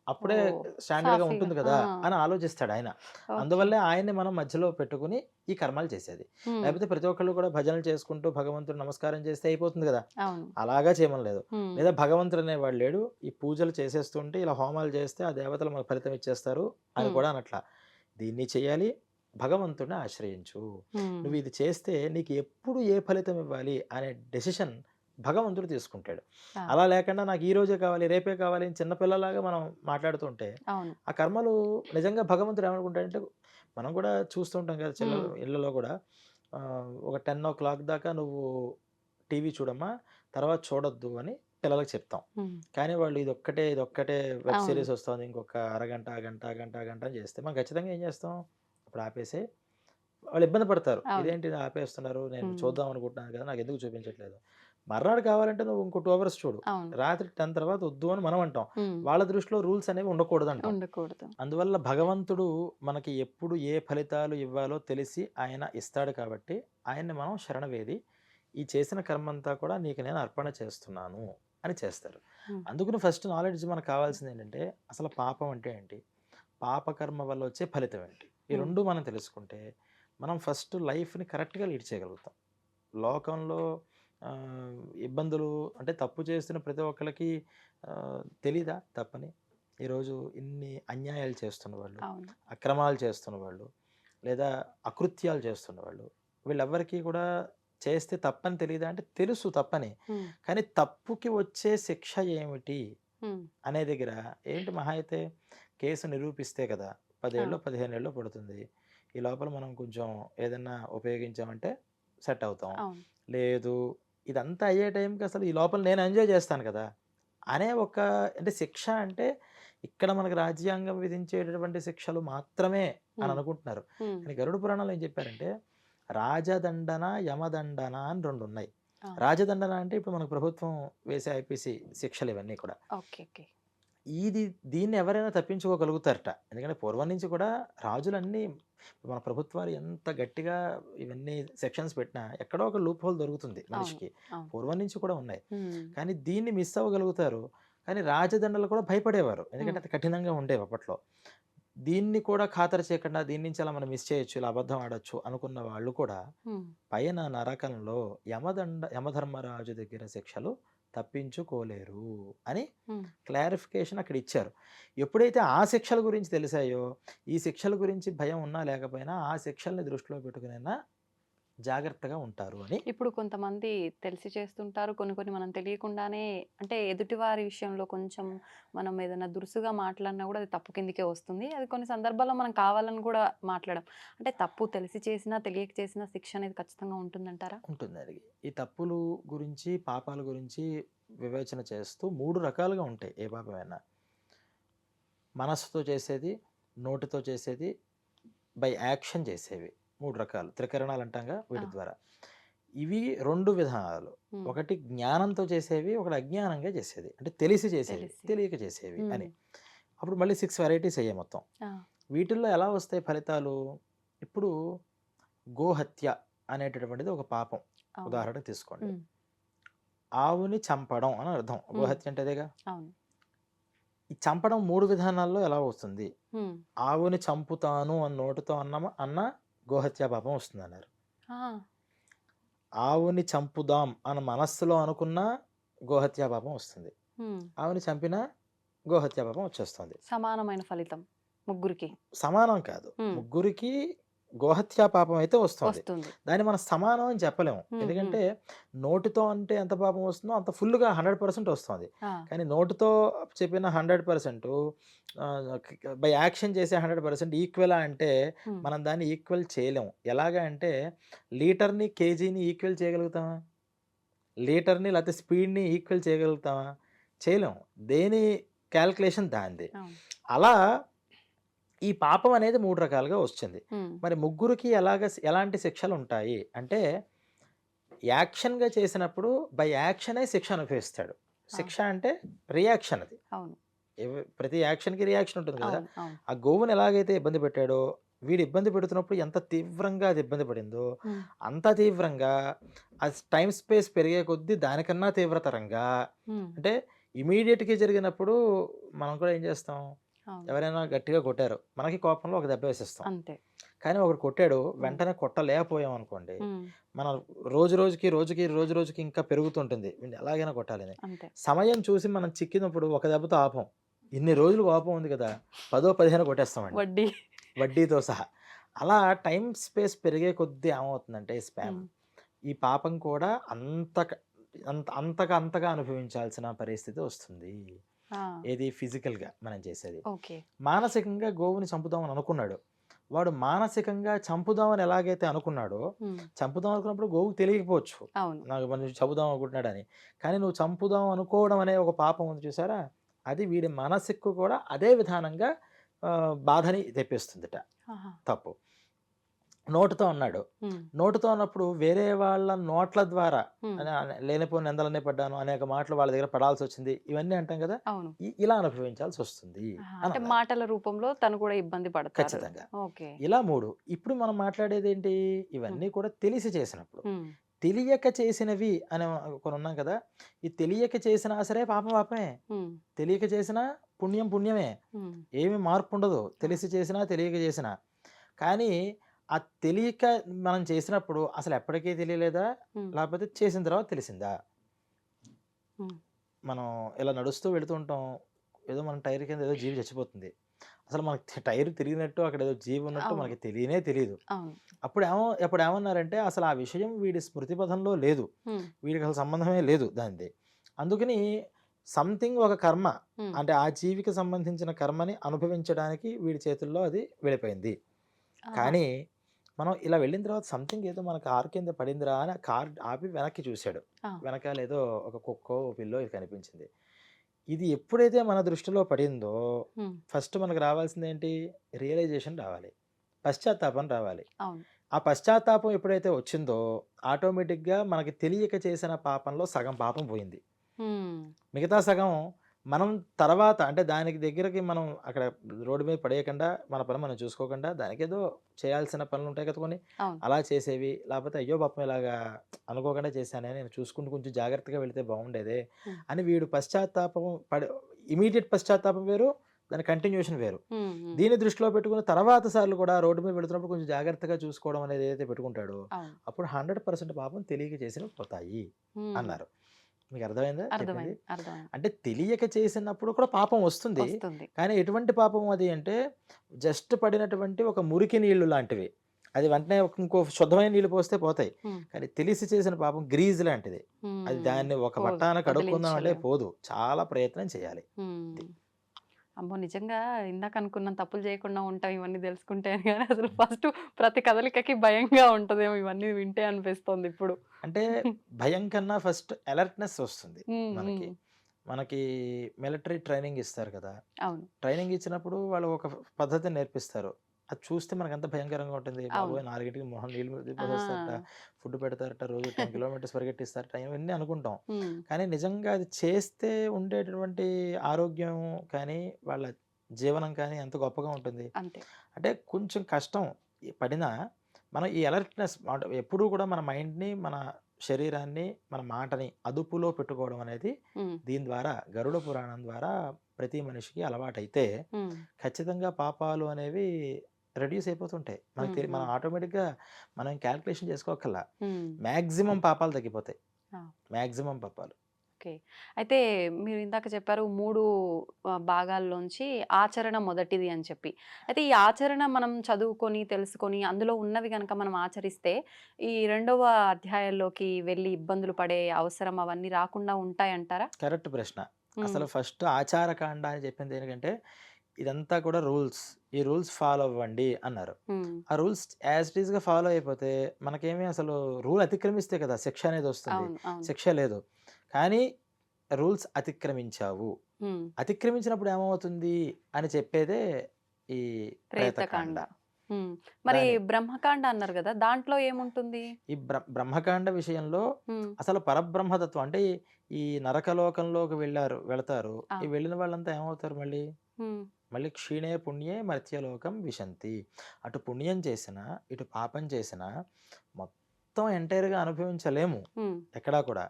అప్పుడే ఓహ్! స్టాండర్డ్‌గా సాఫీగా. ఉంటుంది ఆ! కదా! అని ఆలోచిస్తాడాయన. ఓకే. అందువల్లే ఆయన్ని మనం మధ్యలో పెట్టుకొని ఈ కర్మలు చేసేది. హ్మ్. లేకపోతే ప్రతి ఒక్కళ్ళు కూడా భజనలు చేసుకుంటూ భగవంతుడికి నమస్కారం చేస్తే అయిపోతుంది కదా! అవును. అలాగా చేయమనలేదు. హ్మ్. లేదా భగవంతుడు అనేవాడు లేడు. ఈ పూజలు చేసేస్తుంటే ఇలా హోమాలు చేస్తే ఆ దేవతలు మనకు ఫలితం ఇచ్చేస్తారు అని హ్మ్. కూడా అనట్ల. దీన్ని చేయాలి. భగవంతుడిని ఆశ్రయించు. హ్మ్. నువ్వు ఇది చేస్తే నీకు ఎప్పుడు ఏ ఫలితం ఇవ్వాలి అనే డెసిషన్ భగవంతుడు తీసుకుంటాడు. ఆ! అలా లేకుండా నాకు ఈ రోజే కావాలి, రేపే కావాలి అని చిన్న పిల్లలాగా మనం మాట్లాడుతుంటే, అవును. ఆ కర్మలు నిజంగా భగవంతుడు ఏమనుకుంటాడంటే మనం కూడా చూస్తూ ఉంటాం కదా! హ్మ్. ఇళ్ళలో కూడా ఒక 10:00 దాకా నువ్వు టీవీ చూడమ్మా, తర్వాత చూడొద్దు అని పిల్లలకి చెప్తాం. హ్మ్. కానీ వాళ్ళు ఇదొక్కటే వెబ్ అవును. సీరీస్ వస్తుంది. ఇంకొక అరగంట, గంట అని చేస్తే మనం ఖచ్చితంగా ఏం చేస్తాం? అప్పుడు ఆపేసి వాళ్ళు ఇబ్బంది పడతారు. అవును. ఇదేంటి ఇది ఆపేస్తున్నారు? నేను హ్మ్. చూద్దాం అనుకుంటున్నాను కదా! నాకెందుకు చూపించట్లేదు? మర్నాడు కావాలంటే నువ్వు ఇంకో 2 అవర్స్ చూడు. అవును. రాత్రి 10 తర్వాత వద్దు అని మనం అంటాం. హ్మ్. వాళ్ళ దృష్టిలో రూల్స్ అనేవి ఉండకూడదంటాం. ఉండకూడదు. అందువల్ల భగవంతుడు మనకి ఎప్పుడు ఏ ఫలితాలు ఇవ్వాలో తెలిసి ఆయన ఇస్తాడు కాబట్టి, ఆయన్ని మనం శరణవేడి, ఈ చేసిన కర్మంతా కూడా నీకు నేను అర్పణ చేస్తున్నాను అని చేస్తారు. హ్మ్. అందుకని ఫస్ట్ నాలెడ్జ్ మనకు కావాల్సిందేంటంటే, అసలు పాపం అంటే ఏంటి? పాపకర్మ వల్ల వచ్చే ఫలితం ఏంటి? ఈ హ్మ్. 2 మనం తెలుసుకుంటే, మనం ఫస్ట్ లైఫ్‌ని కరెక్ట్‌గా లీడ్ చేయగలుగుతాం. లోకంలో ఇబ్బందులు అంటే తప్పు చేస్తున్న ప్రతి ఒక్కళ్ళకి తెలీదా తప్పని? ఈరోజు ఇన్ని అన్యాయాలు చేస్తున్నవాళ్ళు, అవును. అక్రమాలు చేస్తున్నవాళ్ళు, లేదా అకృత్యాలు చేస్తున్నవాళ్ళు, వీళ్ళెవ్వరికీ కూడా చేస్తే తప్పని తెలీదా అంటే తెలుసు తప్పని. హ్మ్. కానీ తప్పుకి వచ్చే శిక్ష ఏమిటి హ్మ్. అనే దగ్గర ఏంటి మహా అయితే కేసు నిరూపిస్తే కదా! 10 ఆ! ఏళ్ళో, 15 ఏళ్ళో పడుతుంది. ఈ లోపల మనం కొంచెం ఏదన్నా ఉపయోగించామంటే సెట్ అవుతాం. అవును. లేదు ఇదంతా అయ్యే టైంకి అసలు ఈ లోపల నేను ఎంజాయ్ చేస్తాను కదా! అనే ఒక అంటే శిక్ష అంటే ఇక్కడ మనకు రాజ్యాంగం విధించేటటువంటి శిక్షలు మాత్రమే అని హ్మ్. అనుకుంటున్నారు. హ్మ్. కానీ గరుడ పురాణంలో ఏం చెప్పారంటే రాజదండన, యమదండన అని 2 ఉన్నాయి. ఆ! రాజదండన అంటే ఇప్పుడు మనకు ప్రభుత్వం వేసే ఐపీసీ శిక్షలు ఇవన్నీ కూడా. ఓకే. ఓకే. ఇది దీన్ని ఎవరైనా తప్పించుకోగలుగుతారట. ఎందుకంటే పూర్వం నుంచి కూడా రాజులన్నీ మన ప్రభుత్వాలు ఎంత గట్టిగా ఇవన్నీ సెక్షన్స్ పెట్టినా ఎక్కడో ఒక లూప్ హోల్ దొరుకుతుంది అవును. మనిషికి. అవును. పూర్వం నుంచి కూడా ఉన్నాయి. హ్మ్. కానీ దీన్ని మిస్ అవ్వగలుగుతారు. కానీ రాజదండలు కూడా భయపడేవారు. హ్మ్. ఎందుకంటే అది కఠినంగా ఉండేవి అప్పట్లో. దీన్ని కూడా ఖాతరు చేయకుండా దీని నుంచి అలా మనం మిస్ చేయొచ్చు, ఇలా అబద్ధం ఆడొచ్చు అనుకున్న వాళ్ళు కూడా హ్మ్. పైన నరకంలో యమధర్మరాజు దగ్గర శిక్షలు తప్పించుకోలేరు అని హ్మ్. క్లారిఫికేషన్ అక్కడ ఇచ్చారు. ఎప్పుడైతే ఆ శిక్షల గురించి తెలిసాయో, ఈ శిక్షల గురించి భయం ఉన్నా లేకపోయినా ఆ శిక్షల్ని దృష్టిలో పెట్టుకొనైనా జాగ్రత్తగా ఉంటారు అని ఇప్పుడు కొంతమంది తెలిసి చేస్తుంటారు. కొన్ని కొన్ని మనం తెలియకుండానే అంటే ఎదుటివారి విషయంలో కొంచెం మనం ఏదైనా దురుసుగా మాట్లాడినా గూడా అది తప్పు కిందకే వస్తుంది. అది కొన్ని సందర్భాల్లో మనం కావాలని గూడా మాట్లాడం. అంటే తప్పు తెలిసి చేసినా, తెలియక చేసినా శిక్ష అనేది ఖచ్చితంగా ఉంటుందంటారా? ఉంటుందది. ఈ తప్పులు గురించి, పాపాల గురించి వివేచన చేస్తూ 3 రకాలుగా ఉంటాయి ఏ పాపమైనా. మనస్సుతో చేసేది, నోటితో చేసేది, బై యాక్షన్ చేసేవి. 3 రకాలు. త్రికరణాలు అంటాంగా ఆ! వీటి ద్వారా. ఇవి 2 విధానాలు. హ్మ్. ఒకటి జ్ఞానంతో చేసేవి, ఒకటి అజ్ఞానంగా చేసేది. అంటే తెలిసి చేసేవి, తెలిసి. తెలియక చేసేవి హ్మ్. అని. అప్పుడు మళ్ళీ 6 వెరైటీస్ అయ్యాయి మొత్తం. ఆ! వీటిల్లో ఎలా వస్తాయి ఫలితాలు? ఇప్పుడు గోహత్య అనేటటువంటిది ఒక పాపం. అవును. ఉదాహరణకు తీసుకోండి. హ్మ్. ఆవుని చంపడం అని అర్థం. హ్మ్. గోహత్య అంటే అదేగా. అవును. ఈ చంపడం 3 విధానాల్లో ఎలా వస్తుంది? హ్మ్. ఆవుని చంపుతాను అని నోటితో అన్న గోహత్య పాపం వస్తుందన్నారు. ఆ! ఆవుని చంపుదాం అని మనస్సులో అనుకున్నా గోహత్య పాపం వస్తుంది. హ్మ్. ఆవుని చంపినా గోహత్య పాపం వచ్చేస్తుంది. సమానమైన ఫలితం ముగ్గురికి. సమానం కాదు. హ్మ్. ముగ్గురికి గోహత్యా పాపం అయితే వస్తుంది. వస్తుంది. దాన్ని మనం సమానం అని చెప్పలేము. హ్మ్. హ్మ్. ఎందుకంటే నోటితో అంటే ఎంత పాపం వస్తుందో అంత ఫుల్‌గా 100% వస్తుంది. ఆ! కానీ నోటితో చెప్పిన 100% బై యాక్షన్ చేసే 100% ఈక్వలా అంటే హ్మ్. మనం దాన్ని ఈక్వల్ చేయలేము. ఎలాగా అంటే లీటర్‌ని, కేజీని ఈక్వల్ చేయగలుగుతామా? లీటర్‌ని లేకపోతే స్పీడ్‌ని ఈక్వల్ చేయగలుగుతామా? చేయలేం. దేని కాలిక్యులేషన్ దానిదే. అవును. అలా ఈ పాపం అనేది 3 రకాలుగా వస్తుంది. హ్మ్. మరి ముగ్గురికి ఎలాంటి శిక్షలుంటాయి అంటే, యాక్షన్‌గా చేసినప్పుడు బై యాక్షనే శిక్ష అనుభవిస్తాడు. ఆ! శిక్ష అంటే రియాక్షన్ అది. అవును. ప్రతి యాక్షన్‌కి రియాక్షన్ ఉంటుంది కదా! అవును. అవును. ఆ గోవుని ఎలాగైతే ఇబ్బంది పెట్టాడో, వీడు ఇబ్బంది పెడుతున్నప్పుడు ఎంత తీవ్రంగా అది ఇబ్బంది పడిందో, హ్మ్. అంత తీవ్రంగా టైమ్ స్పేస్ పెరిగే కొద్దీ దానికన్నా తీవ్రతరంగా హ్మ్. అంటే ఇమ్మీడియేట్‌గా జరిగినప్పుడు మనం కూడా ఏం చేస్తాం? అవును. ఎవరైనా గట్టిగా కొట్టారు. మనకి కోపంలో ఒక దెబ్బ వేసేస్తాం. అంతే. కానీ ఒకడు కొట్టాడు, హ్మ్. వెంటనే కొట్టలేకపోయాం అనుకోండి, హ్మ్. మనం రోజు రోజుకి ఇంకా పెరుగుతుంటుంది. వీడిని ఎలాగైనా కొట్టాలని. అంతే. సమయం చూసి మనం చిక్కినప్పుడు ఒక దెబ్బతో ఆపం. ఇన్ని రోజులు కోపం ఉంది కదా! 10, 15 కొట్టేస్తామండి. వడ్డీ. వడ్డీతో సహా. అలా టైమ్ స్పేస్ పెరిగే కొద్దీ ఏమవుతుందంటే స్పామ్, హ్మ్. ఈ పాపం కూడా అంతగా అనుభవించాల్సిన పరిస్థితి వస్తుంది. ఆ! ఏది ఫిజికల్‌గా మనం చేసేది. ఓకే. మానసికంగా గోవుని చంపుదామని అనుకున్నాడు. వాడు మానసికంగా చంపుదామని ఎలాగైతే అనుకున్నాడో, హ్మ్. చంపుదాం అనుకున్నప్పుడు గోవుకి తెలియకపోవచ్చు. అవును. నాకు మనిషి చంపుదాం అనుకుంటున్నాడని. కానీ నువ్వు చంపుదాం అనుకోవడం అనే ఒక పాపం ఉంది చూసారా? అది వీడి మనసుకు కూడా అదే విధానంగా బాధని తెప్పిస్తుందట. ఆహా! తప్పు. నోటితో అన్నాడు. హ్మ్. నోటితో అన్నప్పుడు వేరే వాళ్ళ నోట్ల ద్వారా హ్మ్. లేనిపోని నిందలన్నీ పడ్డాను. అనేక మాటలు వాళ్ళ దగ్గర పడాల్సొచ్చింది. ఇవన్నీ అంటాం గదా! అవును. ఇలా అనుభవించాల్సొస్తుంది ఆహా! అంటే అనన్నారు. మాటల రూపంలో తను కూడా ఇబ్బంది పడతారు. ఖచ్చితంగా. ఓకే. ఇలా 3. ఇప్పుడు మనం మాట్లాడేదేంటి? హ్మ్. ఇవన్నీ కూడా తెలిసి చేసినప్పుడు. హ్మ్. తెలియక చేసినవి అని కొనున్నాం కదా! ఈ తెలియక చేసినా సరే పాపం పాపమే. హ్మ్. తెలియక చేసినా పుణ్యం పుణ్యమే. హ్మ్. ఏమి మార్పుండదు. ఆ! తెలిసి చేసినా, తెలియక చేసినా. కానీ ఆ తెలియక మనం చేసినప్పుడు అసలెప్పటికీ తెలియలేదా? హ్మ్. లేపోతే చేసిన తర్వాత తెలిసిందా? హ్మ్. మనం ఇలా నడుస్తూ వెళ్తూ ఉంటాం. ఏదో మన టైర్ కింద ఏదో జీవి చచ్చిపోతుంది. అసలు మనకు టైర్ తిరిగినట్టు, అక్కడేదో జీవి ఉన్నట్టు అవును. మనకి తెలియనే తెలీదు. అవును. అప్పుడేమన్నారంటే అసలు ఆ విషయం వీడి స్మృతి పథంలో లేదు. హ్మ్. వీడికసలు సంబంధమే లేదు దానిది. అందుకని సంథింగ్ ఒక కర్మ, హ్మ్. అంటే ఆ జీవికి సంబంధించిన కర్మని అనుభవించడానికి వీడి చేతుల్లో అది వెళ్ళిపోయింది. ఆహా! కానీ మనం ఇలా వెళ్ళిన తర్వాత సంథింగ్ ఏదో మన కారు కింద పడిందిరా అని కార్ ఆపి వెనక్కి చూసాడు. ఆ! వెనకాల ఏదో ఒక కుక్కో, పిల్లో ఇది కనిపించింది. ఇది ఎప్పుడైతే మన దృష్టిలో పడిందో హ్మ్. ఫస్ట్ మనకు రావాల్సిందేంటి? రియలైజేషన్ రావాలి. పశ్చాత్తాపం రావాలి. అవును. ఆ పశ్చాత్తాపం ఎప్పుడైతే వచ్చిందో ఆటోమేటిక్‌గా మనకి తెలియక చేసిన పాపంలో సగం పాపం పోయింది. హ్మ్. మిగతా సగం మనం తర్వాత అంటే దానికి దగ్గరకి మనం అక్కడ రోడ్డు మీద పడేయకుండా, మన పని మనం చూసుకోకుండా దానికేదో చేయాల్సిన పనులుంటాయి కదా కొన్ని. అవును. అలా చేసేవి. లేపోతే అయ్యో! పాపం ఇలాగా అనుకోకుండా చేశానే, నేను చూసుకుంటూ కొంచెం జాగ్రత్తగా వెళితే బావుండేదే హ్మ్. అని వీడు పశ్చాత్తాపం ఇమ్మీడియేట్ పశ్చాత్తాపం వేరు. దాని కంటిన్యూషన్ వేరు. హ్మ్. హ్మ్. దీన్ని దృష్టిలో పెట్టుకుని తర్వాత సార్లు కూడా రోడ్డు మీద వెళ్తున్నప్పుడు కొంచెం జాగ్రత్తగా చూసుకోవడం అనేది ఏదైతే పెట్టుకుంటాడో, అవును. అప్పుడు 100% పాపం తెలియక చేసినవి పోతాయి హ్మ్. అన్నారు. మీకు అర్థమైందా చెప్పింది? అర్థమైంది. అర్థమైంది. అంటే తెలియక చేసినప్పుడు కూడా పాపం వస్తుంది. వస్తుంది. కానీ ఎటువంటి పాపం అది అంటే జస్ట్ పడినటువంటి ఒక మురికి నీళ్ళు లాంటివి. అది వెంటనే ఇంకో శుద్ధమైన నీళ్ళు పోస్తే పోతాయి. హ్మ్. కానీ తెలిసి చేసిన పాపం గ్రీజ్ లాంటిది. అది హ్మ్. దాన్ని ఒక పోదు. పట్టాన కడుక్కుందాం అంటే వదిలించలేం. పోదు. చాలా ప్రయత్నం చేయాలి. హ్మ్. అది. అమ్మో! నిజంగా ఇందాక అనుకున్నాం తప్పులు చేయకుండా ఉంటాం ఇవన్నీ తెలుసుకుంటే అని గాని అసలు ఫస్ట్ ప్రతి కదలికకి భయంగా ఉంటదేమో ఇవన్నీ వింటే అనిపిస్తోంది ఇప్పుడు. అంటే భయం కన్నా ఫస్ట్ అలర్ట్‌నెస్ వస్తుంది హ్మ్. మనకి. హ్మ్. మనకి మిలిటరీ ట్రైనింగ్ ఇస్తారు కదా! అవును. ట్రైనింగ్ ఇచ్చినప్పుడు వాళ్ళు ఒక పద్ధతిని నేర్పిస్తారు. అది చూస్తే మనకెంత భయంకరంగా ఉంటుంది. అవును. బాబోయ్! 4కి మొహం నీళ్ళు పోసేస్తారట, ఆ! ఫుడ్ పెడతారట, రోజు 10 కిలోమీటర్స్ పరిగెట్టిస్తారట, ఇవన్నీ అనుకుంటాం. హ్మ్. కానీ నిజంగా అది చేస్తే ఉండేటటువంటి ఆరోగ్యం కానీ, వాళ్ళ జీవనం కానీ ఎంత గొప్పగా ఉంటుంది. అంతే. అంటే కొంచెం కష్టం పడినా మనం ఈ అలర్ట్‌నెస్ ఎప్పుడూ కూడా మన మైండ్‌ని, మన శరీరాన్ని, మన మాటని అదుపులో పెట్టుకోవడం అనేది హ్మ్. దీని ద్వారా గరుడ పురాణం ద్వారా ప్రతి మనిషికి అలవాటైతే హ్మ్. ఖచ్చితంగా పాపాలు అనేవి రెడ్యూస్ అయిపోతుంటాయి. మనకు హ్మ్. మనం హ్మ్. ఆటోమేటిక్‌గా మనం క్యాలిక్యులేషన్ చేసుకోక్కర్లా. హ్మ్. మాక్సిమం పాపాలు తగ్గిపోతాయి. ఆ! మాక్సిమం పాపాలు. ఓకే. అయితే మీరు ఇందాక చెప్పారు 3 భాగాల్లోంచి ఆచరణ మొదటిది అని చెప్పి. అయితే ఈ ఆచరణ మనం చదువుకొని, తెలుసుకొని అందులో ఉన్నవి గనక మనం ఆచరిస్తే ఈ రెండవ అధ్యాయంలోకి వెళ్లి ఇబ్బందులు పడే అవసరం అవన్నీ రాకుండా ఉంటాయంటారా? కరెక్ట్ ప్రశ్న. హ్మ్. అసలు ఫస్ట్ ఆచారకాండ అని చెప్పింది దేనికంటే ఇదంతా కూడా రూల్స్. ఈ రూల్స్ ఫాలో అవ్వండి అన్నారు. హ్మ్. ఆ రూల్స్ యాజ్ ఇట్ ఈస్‌గా ఫాలో అయిపోతే మనకేమి అసలు రూల్ అతిక్రమిస్తే కదా శిక్ష అనేదొస్తుంది. అవును. అవును. శిక్ష లేదు. కానీ రూల్స్ అతిక్రమించావు. హ్మ్. అతిక్రమించినప్పుడు ఏమవుతుంది అని చెప్పేదే ఈ ప్రేతకాండ. ప్రేతకాండ. హ్మ్. మరి దాని బ్రహ్మకాండ అన్నారు గదా! దాంట్లో ఏముంటుంది? ఈ బ్రహ్మకాండ విషయంలో హ్మ్. అసలు పరబ్రహ్మతత్వం అంటే ఈ నరకలోకంలోకి వెళతారు. ఆ! ఈ వెళ్ళిన వాళ్ళంతా ఏమవుతారు మళ్ళీ? హ్మ్. మళ్ళీ క్షీణే పుణ్యే మర్త్యలోకం విశంతి. అటు పుణ్యం చేసినా, ఇటు పాపం చేసినా మొత్తం ఎంటైర్‌గా అనుభవించలేము హ్మ్. ఎక్కడా కూడా.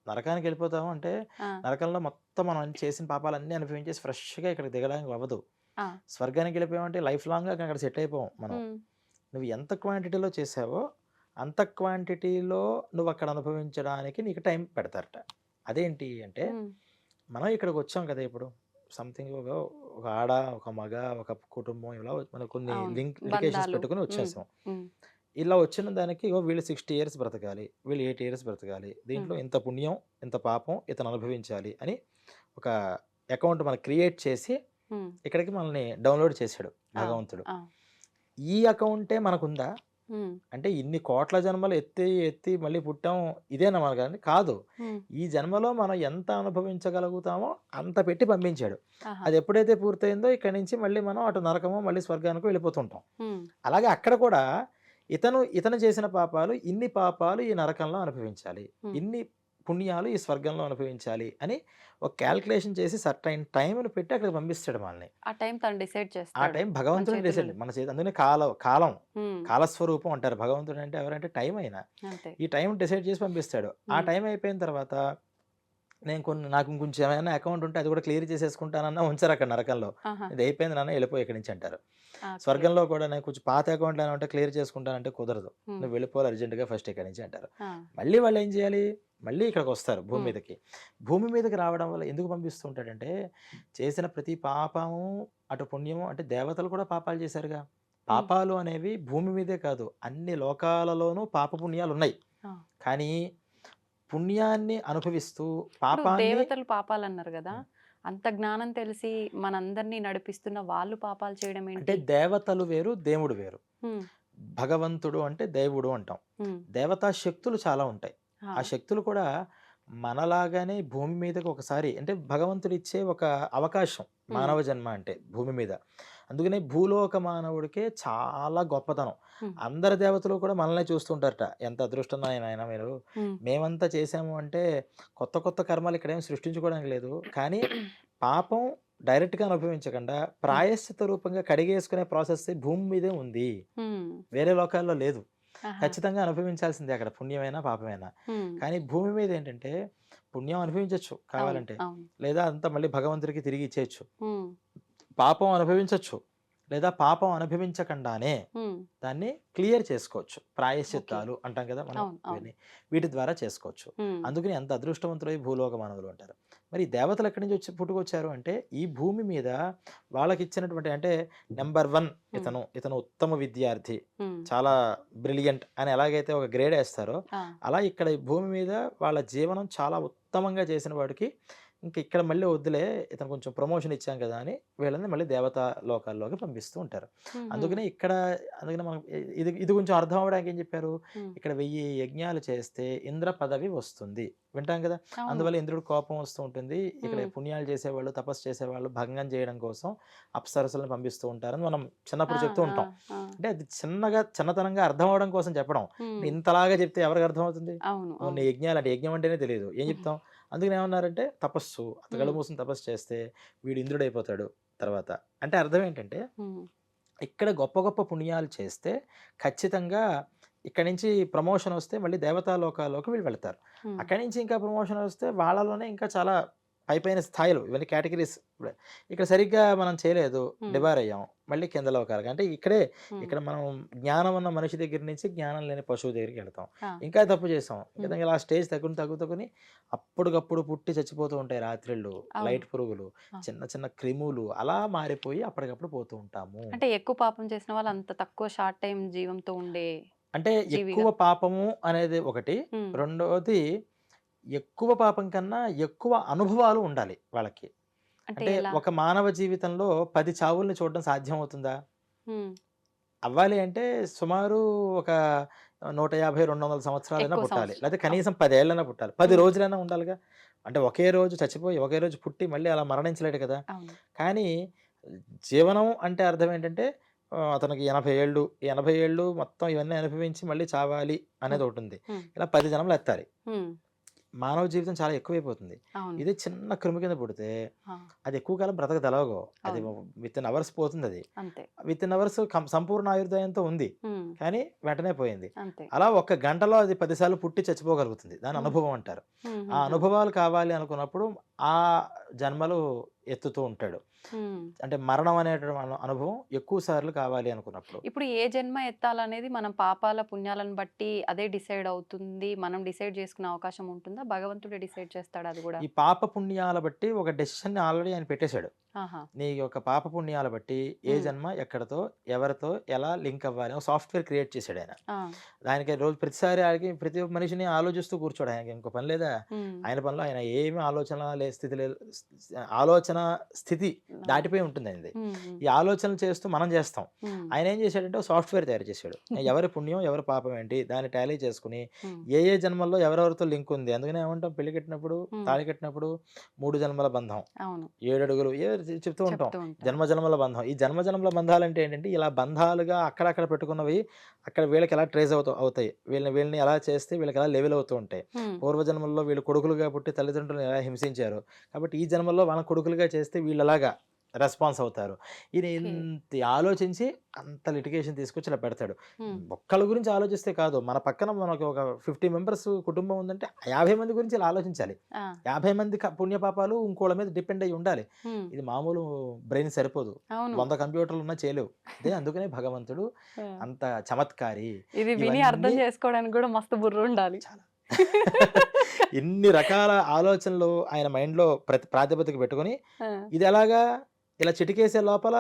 నరకానికెళ్ళిపోతాము అంటే, ఆ! నరకంలో మొత్తం మనం చేసిన పాపాలన్నీ అనుభవించేసి ఫ్రెష్‌గా ఇక్కడికి దిగడానికి అవ్వదు. ఆ! స్వర్గానికెళ్ళిపోయామంటే లైఫ్ లాంగ్ అక్కడ సెట్ అయిపోం మనం. హ్మ్. నువ్వు ఎంత క్వాంటిటీలో చేశావో, అంత క్వాంటిటీలో నువ్వక్కడ అనుభవించడానికి నీకు టైం పెడతారట. అదేంటి అంటే, హ్మ్. మనం ఇక్కడికొచ్చాం కదా! ఇప్పుడు సంథింగ్ ఒక ఆడ, ఒక మగ, ఒక కుటుంబం ఇలా మనం కొన్ని అవును. లింకేషన్స్ బంధాలు. పెట్టుకొని హ్మ్. వచ్చేసాం. హ్మ్. ఇలా వచ్చిన దానికి ఇగో వీళ్ళు 60 ఇయర్స్ బ్రతకాలి. వీళ్ళు 80 ఇయర్స్ బ్రతకాలి. హ్మ్. దీంట్లో ఇంత పుణ్యం, ఇంత పాపం ఇతను అనుభవించాలి అని ఒక అకౌంట్ మనకు క్రియేట్ చేసి హ్మ్. ఇక్కడికి మనల్ని డౌన్‌లోడ్ చేశాడు ఆ! భగవంతుడు. ఆ! ఈ అకౌంటే మనకుందా? హ్మ్. అంటే ఇన్ని కోట్ల జన్మలు ఎత్తి మళ్ళీ పుట్టాం ఇదేనా మనకని? కాదు. హ్మ్. ఈ జన్మలో మనం ఎంత అనుభవించగలుగుతామో అంత పెట్టి పంపించాడు. ఆహా! అది ఎప్పుడైతే పూర్తయిందో ఇక్కడి నుంచి మళ్ళీ మనం అటు నరకమో, మళ్ళీ స్వర్గానికో వెళ్ళిపోతుంటాం. హ్మ్. అలాగే అక్కడ కూడా ఇతను చేసిన పాపాలు ఇన్ని పాపాలు ఈ నరకంలో అనుభవించాలి. హ్మ్. ఇన్ని పుణ్యాలు ఈ స్వర్గంలో అనుభవించాలి అని ఒక కాలిక్యులేషన్ చేసి సర్టైన్ టైమ్‌ని పెట్టి అక్కడికి పంపిస్తాడు మనల్ని. ఆ టైం తను డిసైడ్ ఆ చేస్తాడు. టైం మన భగవంతుడే చేతుల్లో డిసైడ్ లేదు. మన చేతి అందుకనే కాలం హ్మ్. కాలస్వరూపం అంటారు. భగవంతుడు అంటే ఎవరంటే టైం ఆయన. అంతే. ఈ టైం డిసైడ్ చేసి పంపిస్తాడు. ఆ హ్మ్. టైం అయిపోయిన తర్వాత నాకు ఇంకొంచెం ఏమైనా అకౌంట్ ఉంటే అది కూడా క్లియర్ చేసేసుకుంటానన్నా ఉంచరు అక్కడ నరకంలో. ఆహా! ఇది అయిపోయింది నాన్న వెళ్ళిపో ఇక్కడి నుంచి అంటారు. ఓకే. స్వర్గంలో కూడా నేను కొంచెం పాత అకౌంట్లు ఏమైనా ఉంటే క్లియర్ చేసుకుంటానంటే కుదరదు. హ్మ్. నువ్వు వెళ్ళిపోవాలి అర్జెంట్‌గా ఫస్ట్ ఇక్కడి నుంచి అంటారు. ఆ! మళ్ళీ వాళ్ళు ఏం చేయాలి? మళ్ళీ ఇక్కడికొస్తారు భూమి హ్మ్. మీదకి. భూమి మీదకి రావడం వల్ల ఎందుకు పంపిస్తూ ఉంటాడంటే, చేసిన ప్రతి పాపము, అటు పుణ్యము అంటే దేవతలు కూడా పాపాలు చేశారుగా. హ్మ్. పాపాలు అనేవి భూమి మీదే కాదు, అన్ని లోకాలలోనూ పాపపుణ్యాలున్నాయి. ఆ! కానీ పుణ్యాన్ని అనుభవిస్తూ ఇప్పుడు పాపాన్ని దేవతలు పాపాలన్నారు గదా! హ్మ్. అంత జ్ఞానం తెలిసి మనందరిని నడిపిస్తున్న వాళ్ళు పాపాలు చేయడం అంటే ఏంటి? దేవతలు వేరు, దేవుడు వేరు. హ్మ్. భగవంతుడు అంటే దేవుడు అంటాం. హ్మ్. దేవతా శక్తులు చాలా ఉంటాయి. ఆ! ఆ శక్తులు కూడా మనలాగానే భూమి మీదకి ఒకసారి అంటే భగవంతుడిచ్చే ఒక అవకాశం హ్మ్. మానవ జన్మ అంటే భూమి మీద. అందుకనే భూలోక మానవుడికే చాలా గొప్పతనం. హ్మ్. అందరి దేవతలు కూడా మనల్నే చూస్తుంటారట. ఎంత అదృష్టం నాయనా మీరు. హ్మ్. మేమంతా చేసాము అంటే కొత్త కొత్త కర్మలు ఇక్కడేమి సృష్టించుకోవడానికి లేదు. కానీ పాపం డైరెక్ట్‌గా అనుభవించకుండా హ్మ్. ప్రాయశ్చిత్త రూపంగా కడిగేసుకునే ప్రాసెస్ భూమి మీదే ఉంది. హ్మ్. వేరే లోకాల్లో లేదు. ఆహా! ఖచ్చితంగా అనుభవించాల్సిందే అక్కడ పుణ్యమైనా, పాపమైనా. హ్మ్. కానీ భూమి మీద ఏంటంటే పుణ్యం అనుభవించొచ్చు అవును. కావాలంటే. అవును. లేదా అంతా మళ్ళీ భగవంతుడికి తిరిగి ఇచ్చేయొచ్చు. హ్మ్. పాపం అనుభవించొచ్చు. లేదా పాపం అనుభవించకుండానే హ్మ్. దాన్ని క్లియర్ చేసుకోవచ్చు. ఓకే. ప్రాయశ్చిత్తాలు అంటాం కదా! మనం అవును. అవును. ఇవన్నీ. వీటి ద్వారా చేసుకోవచ్చు. హ్మ్. అందుకని ఎంత అదృష్టవంతులై భూలోక మానవులు అంటారు. మరి ఈ దేవతలు ఎక్కడి నుంచి పుట్టుకొచ్చారు అంటే ఈ భూమి మీద వాళ్ళకిచ్చినటువంటి అంటే నంబర్ 1 హ్మ్. ఇతను ఉత్తమ విద్యార్థి. హ్మ్. చాలా బ్రిలియంట్ అని ఎలాగైతే ఒక గ్రేడ్ ఏస్తారో, ఆ! అలా ఇక్కడ ఈ భూమి మీద వాళ్ళ జీవనం చాలా ఉత్తమంగా చేసిన వాడికి ఇంక ఇక్కడ మళ్ళీ వద్దులే ఇతను కొంచెం ప్రమోషన్ ఇచ్చాం కదా! అని వీళ్ళని మళ్ళీ దేవతా లోకాల్లోకి పంపిస్తూ ఉంటారు. హుహు. అందుకనే ఇక్కడ అందుకనే మనం ఇది ఇది కొంచెం అర్థం అవ్వడానికి ఏం చెప్పారు? హ్మ్. ఇక్కడ 1000 యజ్ఞాలు చేస్తే ఇంద్ర పదవి వస్తుంది. వింటాం కదా! అవును. అందువల్ల ఇంద్రుడికి కోపం వస్తూ ఉంటుంది. ఇక్కడ హ్మ్. పుణ్యాలు చేసేవాళ్ళు, తపస్సు చేసేవాళ్ళు భంగం చేయడం కోసం అప్సరసలను పంపిస్తూ ఉంటారని మనం ఆ! చిన్నప్పుడు చెప్తూ ఆ! ఉంటాం. ఆ! అంటే అది చిన్నతనంగా అర్థం అవ్వడం కోసం చెప్పడం. హ్మ్. ఇంతలాగా చెప్తే ఎవరికి అర్థమవుతుంది? అవును. ఓ నీ అవును. యజ్ఞాలు అంటే యజ్ఞం అంటేనే తెలీదు. ఏం చెప్తాం? అందుకని ఏమన్నారంటే తపస్సు. కళ్ళు హ్మ్. మూసుకొని తపస్సు చేస్తే వీడు ఇంద్రుడైపోతాడు తర్వాత. అంటే అర్థం ఏంటంటే హ్మ్. ఇక్కడ గొప్ప గొప్ప పుణ్యాలు చేస్తే ఖచ్చితంగా ఇక్కడి నుంచి ప్రమోషన్ వస్తే మళ్ళీ దేవతా లోకాల్లోకి వీళ్ళు వెళ్తారు. హ్మ్. అక్కడి నుంచి ఇంకా ప్రమోషన్ వస్తే వాళ్ళలోనే ఇంకా చాలా పైపైన స్థాయిలు ఇవన్నీ కేటగిరీస్. ఇక్కడ సరిగ్గా మనం చేయలేదు. హ్మ్. డిబార్ అయ్యాం. మళ్ళీ కింద లోకాలకి. అంటే హ్మ్. ఇక్కడ మనం జ్ఞానం ఉన్న మనిషి దగ్గర నుంచి జ్ఞానం లేని పశువు దగ్గరికెళ్తాం. ఆ! ఇంకా తప్పు చేసాం. హ్మ్. ఇలా స్టేజ్ తగ్గుకొని అప్పటికప్పుడు పుట్టి చచ్చిపోతూ ఉంటాయి రాత్రిళ్ళు. అవును. లైట్ పురుగులు, ఆ! చిన్న చిన్న క్రిములు అలా మారిపోయి అప్పటికప్పుడు పోతూ ఉంటాము. అంటే ఎక్కువ పాపం చేసిన వాళ్ళు అంత తక్కువ షార్ట్ టైమ్ జీవంతో ఉండే అంటే ఎక్కువ జీవిగా. పాపము అనేది ఒకటి. హ్మ్. రెండోది ఎక్కువ పాపం కన్నా ఎక్కువ అనుభవాలు ఉండాలి వాళ్ళకి. అంటే అంటే ఎలా? ఒక మానవ జీవితంలో 10 చావుల్ని చూడడం సాధ్యమవుతుందా? హ్మ్. అవ్వాలి అంటే సుమారు ఒక 150, 200 సంవత్సరాలైనా ఎక్కువ పుట్టాలి. సంవత్సరాలు. లేకపోతే అవును. కనీసం 10 ఏళ్ళైనా పుట్టాలి. 10 హ్మ్. రోజులైనా ఉండాలిగా. అంటే ఒకే రోజు చచ్చిపోయి, ఒకే రోజు పుట్టి మళ్ళీ అలా మరణించలేడు కదా! అవును. కానీ జీవనం అంటే అర్థం ఏంటంటే అతనికి 80 ఏళ్ళు. ఈ 80 ఏళ్ళు మొత్తం ఇవన్నీ అనుభవించి మళ్ళీ చావాలి హ్మ్. అనేదోటుంది. హ్మ్. ఇలా 10 జన్మలు ఎత్తాలి. హ్మ్. మానవ జీవితం చాలా ఎక్కువైపోతుంది. అవును. ఇదే చిన్న క్రిమి కింద పుడితే ఆ! అది ఎక్కువ కాలం బ్రతకదెలాగో. అది అవును. వితిన్ అవర్స్ పోతుందది. అంతే. వితిన్ అవర్స్ సంపూర్ణ ఆయుర్దాయంతో ఉంది. హ్మ్. కానీ వెంటనే పోయింది. అంతే. అలా ఒక్క గంటలో అది 10 సార్లు పుట్టి చచ్చిపోగలుగుతుంది. దాన్ని హ్మ్. అనుభవం అంటారు. ఆ హుహుహు. అనుభవాలు కావాలి అనుకున్నప్పుడు ఆ జన్మలు ఎత్తుతూ ఉంటాడు. హ్మ్. అంటే మరణం అనేటువంటి అనుభవం ఎక్కువ సార్లు కావాలి అనుకున్నప్పుడు. ఇప్పుడు ఏ జన్మ ఎత్తాలనేది మనం పాపాల, పుణ్యాలను బట్టి అదే డిసైడ్ అవుతుంది. మనం డిసైడ్ చేసుకునే అవకాశం ఉంటుందా? భగవంతుడే డిసైడ్ చేస్తాడా అది గూడా? ఈ పాప పుణ్యాల బట్టి ఒక డెసిషన్‌ని ఆల్రెడీ ఆయన పెట్టేసాడు. ఆహా! నీ యొక్క పాప పుణ్యాల బట్టి ఏ హ్మ్. జన్మ ఎక్కడితో, ఎవరితో ఎలా లింక్ అవ్వాలి ఒక సాఫ్ట్‌వేర్ క్రియేట్ చేసాడాయన. ఆ! దానికి రోజు ప్రతిసారి ఆడికి ప్రతి మనిషిని ఆలోచిస్తూ కూర్చోడు. ఆయనకి ఇంకో పని లేదా? హ్మ్. ఆయన పనిలో ఆయన ఏమి ఆలోచన స్థితి లేదు. ఆలోచన స్థితి అవును. దాటిపోయి ఉంటుంది ఆయనది. హ్మ్. హ్మ్. ఈ ఆలోచనలు చేస్తూ మనం చేస్తాం. హ్మ్. ఆయన ఏం చేశాడంటే ఒక సాఫ్ట్‌వేర్ తయారు చేసాడు. ఎవరి పుణ్యం, ఎవరి పాపం ఏంటి దాన్ని టాలీ చేసుకొని హ్మ్. ఏ ఏ జన్మల్లో ఎవరెవరితో లింక్ ఉంది. అందుకనే ఏమంటాం పెళ్లి కట్టినప్పుడు, హ్మ్. తాళి కట్టినప్పుడు 3 జన్మల బంధం. అవును. 7 అడుగులు చెప్తూ ఉంటాం. చెప్తూ ఉంటారు. జన్మ జన్మల బంధం. ఈ జన్మ జన్మల బంధాలంటే ఏంటంటే, ఇలా బంధాలుగా అక్కడక్కడ పెట్టుకున్నవి అక్కడ వీళ్ళకి ఎలా ట్రేస్ అవుతాయి. వీళ్ళని వీళ్ళని ఎలా చేస్తే వీళ్ళకి ఎలా లెవెల్ అవుతూ ఉంటాయి. హ్మ్. పూర్వజన్మల్లో వీళ్ళు కొడుకులుగా పుట్టి తల్లిదండ్రులను ఎలా హింసించారు. కాబట్టి ఈ జన్మల్లో వాళ్ళని కొడుకులుగా చేస్తే వీళ్ళెలాగా రెస్పాన్స్ అవుతారు. ఈయన ఓకే. ఇంత ఆలోచించి అంత లిటిగేషన్ తీసుకొచ్చి ఇలా పెడతాడు. హ్మ్. ఒక్కళ్ళ గురించి ఆలోచిస్తే కాదు. మన పక్కన మనకు ఒక 50 మెంబర్స్ కుటుంబం ఉందంటే 50 మంది గురించి ఇలా ఆలోచించాలి. ఆ! 50 మంది పుణ్యపాపాలు ఇంకోళ్ళ మీద డిపెండ్ అయ్యి ఉండాలి. హ్మ్. ఇది మామూలు బ్రెయిన్ సరిపోదు. అవును. 100 కంప్యూటర్లున్నా చేయలేవు. అదే అందుకనే భగవంతుడు ఆ! అంత చమత్కారి. ఇది విని అర్థం ఇవన్నీ చేసుకోవడానికి గూడా మస్తు బుర్రుండాలి. చాలా ఇన్ని రకాల ఆలోచనలు ఆయన మైండ్‌లో ప్రాతిపదిక పెట్టుకొని ఆ! ఇదెలాగా ఇలా చిటికేసే లోపల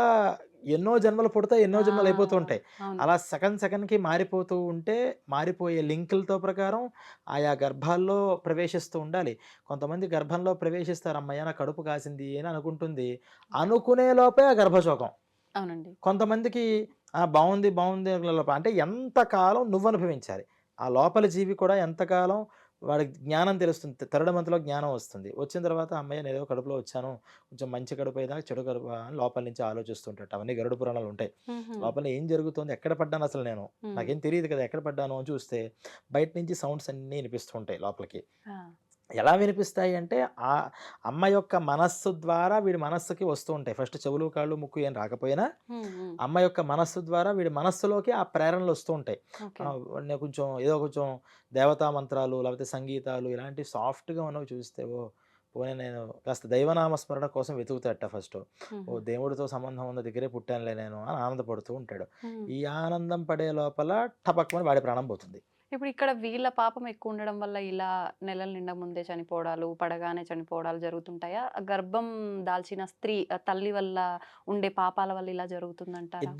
ఎన్నో జన్మలు పుడతాయి. ఎన్నో జన్మలు అయిపోతూ ఆ! ఉంటాయి. అవును. అలా సెకన్‌కి మారిపోతూ ఉంటే, మారిపోయే లింకులతో ప్రకారం ఆయా గర్భాల్లో ప్రవేశిస్తూ ఉండాలి. కొంతమంది గర్భంలో ప్రవేశిస్తారు. హమ్మయ్య! నా కడుపు కాసింది అని అనుకుంటుంది. అనుకునే లోపే ఆ గర్భశోకం. అవునండి. కొంతమందికి బావుంది, బావుంది అంటే ఎంతకాలం నువ్వనుభవించాలి. ఆ లోపలి జీవి కూడా ఎంతకాలం వాడికి జ్ఞానం తెలుస్తుంది. తరుణమంతలో జ్ఞానం వస్తుంది. వచ్చిన తర్వాత హమ్మయ్య! నేనేదో కడుపులో వచ్చాను. కొంచెం మంచి కడుపేదా, చెడు కడుపా అని లోపల నుంచి ఆలోచిస్తుంటాడు. అవన్నీ గరుడ పురాణాలుంటాయి. హుహు. లోపల ఏం జరుగుతుంది? ఎక్కడ పడ్డానసలు నేను? హ్మ్. నాకేం తెలీదు కదా! ఎక్కడ పడ్డాను అని చూస్తే బయట నుంచి సౌండ్స్ అన్నీ ఇనిపిస్తూ ఉంటాయి లోపలికి. ఆ! ఎలా వినిపిస్తాయి అంటే, ఆ అమ్మ యొక్క మనస్సు ద్వారా వీడి మనస్సుకి వస్తూ ఉంటాయి. ఫస్ట్ చెవులు, కాళ్ళు, ముక్కు ఏం రాకపోయినా, హ్మ్. హ్మ్. అమ్మ యొక్క మనస్సు ద్వారా వీడి మనస్సులోకి ఆ ప్రేరణలు వస్తూ ఉంటాయి. ఓకే. నేను కొంచెం ఏదో కొంచెం దేవతా మంత్రాలు, లేకపోతే సంగీతాలు ఇలాంటి సాఫ్ట్‌గా ఉన్నవి చూస్తే, పోనీ నేను కాస్త దైవనామ స్మరణ కోసం వెతుకుతాడట ఫస్టు. హుహు. దేవుడితో సంబంధం ఉన్న దగ్గరే పుట్టానులే నేను అని ఆనందపడుతూ ఉంటాడు. హ్మ్. ఈ ఆనందం పడే లోపల టపక్కుమని వాడి ప్రాణం పోతుంది. ఇప్పుడు ఇక్కడ వీళ్ళ పాపం ఎక్కువుండడం వల్ల ఇలా నెలలు నిండక ముందే చనిపోవడాలు, పడగానే చనిపోవడాలు జరుగుతుంటాయా? గర్భం దాల్చిన స్త్రీ తల్లి వల్ల ఉండే పాపాల వల్ల ఇలా జరుగుతుందంటారా?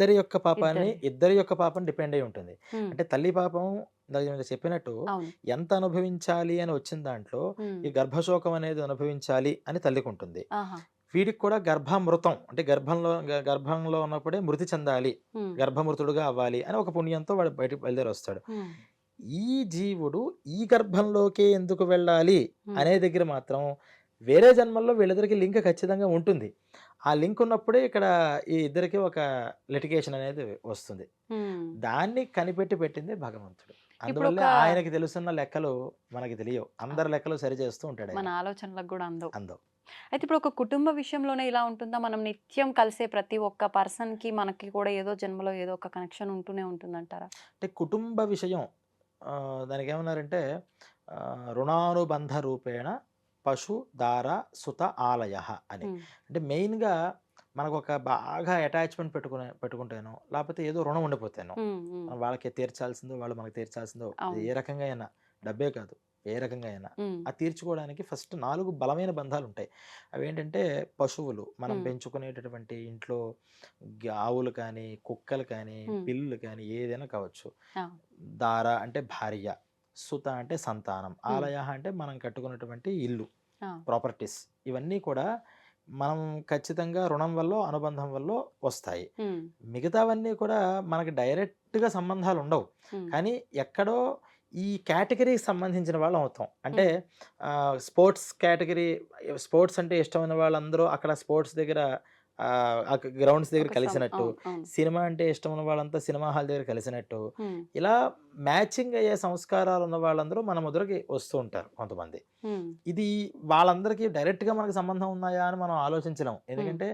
ఇద్దరి. ఇద్దరి యొక్క పాపం డిపెండ్ అయ్యి ఉంటుంది. హ్మ్. అంటే తల్లి పాపం ఇందాక మీరు చెప్పినట్టు అవును. ఎంత అనుభవించాలి అని వచ్చిన దాంట్లో హ్మ్. ఈ గర్భశోకం అనేది అనుభవించాలి అని తల్లికుంటుంది. ఆహా! వీడికి కూడా గర్భామృతం అంటే గర్భంలో ఉన్నప్పుడే మృతి చెందాలి. హ్మ్. గర్భమృతుడుగా అవ్వాలి అని ఒక పుణ్యంతో వాడు బయటికి బయలుదేరొస్తాడు. హ్మ్. ఈ జీవుడు ఈ గర్భంలోకే ఎందుకు వెళ్ళాలి హ్మ్. అనే దగ్గర మాత్రం వేరే జన్మల్లో వీళ్ళిద్దరికీ లింక్ ఖచ్చితంగా ఉంటుంది. ఆ లింక్ ఉన్నప్పుడే ఇక్కడ ఈ ఇద్దరికి ఒక లిటిగేషన్ అనేది వస్తుంది. హ్మ్. దాన్ని కనిపెట్టి పెట్టిందే భగవంతుడు. ఇప్పుడొక అందువల్లే ఆయనకి తెలుసున్న లెక్కలు మనకి తెలియవు. అందరి అవును. లెక్కలు సరిచేస్తూ మన ఉంటాడాయన. ఆలోచనలకు గూడా అందవు. అందం. అయితే ఇప్పుడు ఒక కుటుంబ విషయంలోనే ఇలా ఉంటుందా? మనం నిత్యం కలిసే ప్రతి ఒక్క పర్సన్‌కి మనకి కూడా ఏదో జన్మలో ఏదో ఒక కనెక్షన్ ఉంటూనే ఉంటుందంటారా? అంటే కుటుంబ విషయం దానికేమన్నారంటే రుణానుబంధ రూపేణ పశు, దార, సుత, ఆలయః అని. హ్మ్. అంటే మెయిన్‌గా మనకొక బాగా అటాచ్‌మెంట్ పెట్టుకుంటేనో, లేపోతే ఏదో రుణం ఉండిపోతేనో, హ్మ్. హ్మ్. మనం వాళ్ళకి తీర్చాల్సిందో, వాళ్ళు మనకు తీర్చాల్సిందో, అది అవును. ఏ రకంగా అయినా, డబ్బే కాదు, ఏ రకంగా అయినా. హ్మ్. అది తీర్చుకోవడానికి ఫస్ట్ 4 బలమైన బంధాలుంటాయి. అవేంటంటే పశువులు, మనం హ్మ్. పెంచుకునేటటువంటి ఇంట్లో ఆవులు కానీ, కుక్కలు కానీ, హ్మ్. పిల్లులు కానీ ఏదైనా కావచ్చు. ఆ! దార అంటే భార్య, సుత అంటే సంతానం, హ్మ్. ఆలయ అంటే మనం కట్టుకున్నటువంటి ఇల్లు, ఆ! ప్రాపర్టీస్ ఇవన్నీ కూడా మనం ఖచ్చితంగా రుణం వల్ల, అనుబంధం వల్ల వస్తాయి. హ్మ్. మిగతావన్నీ కూడా మనకి డైరెక్ట్‌గా సంబంధాలు ఉండవు. హ్మ్. కానీ ఎక్కడో ఈ కేటగిరీకి సంబంధించిన వాళ్ళం అవుతాం. అంటే హ్మ్. స్పోర్ట్స్ కేటగిరీ, స్పోర్ట్స్ అంటే ఇష్టమైన వాళ్ళందరూ అక్కడ స్పోర్ట్స్ దగ్గర గ్రౌండ్స్ దగ్గర ఒక కలిసినట్టు, అవును. అవును. సినిమా అంటే ఇష్టం ఉన్న వాళ్ళంతా సినిమా హాల్ దగ్గర కలిసినట్టు, హ్మ్. ఇలా మ్యాచింగ్ అయ్యే సంస్కారాలు ఉన్న వాళ్ళందరూ మన ముద్రకి వస్తూ ఉంటారు కొంతమంది. హ్మ్. ఇది వాళ్ళందరికీ డైరెక్ట్‌గా మనకు సంబంధం ఉన్నాయా అని మనం ఆలోచించలేం. హ్మ్. ఎందుకంటే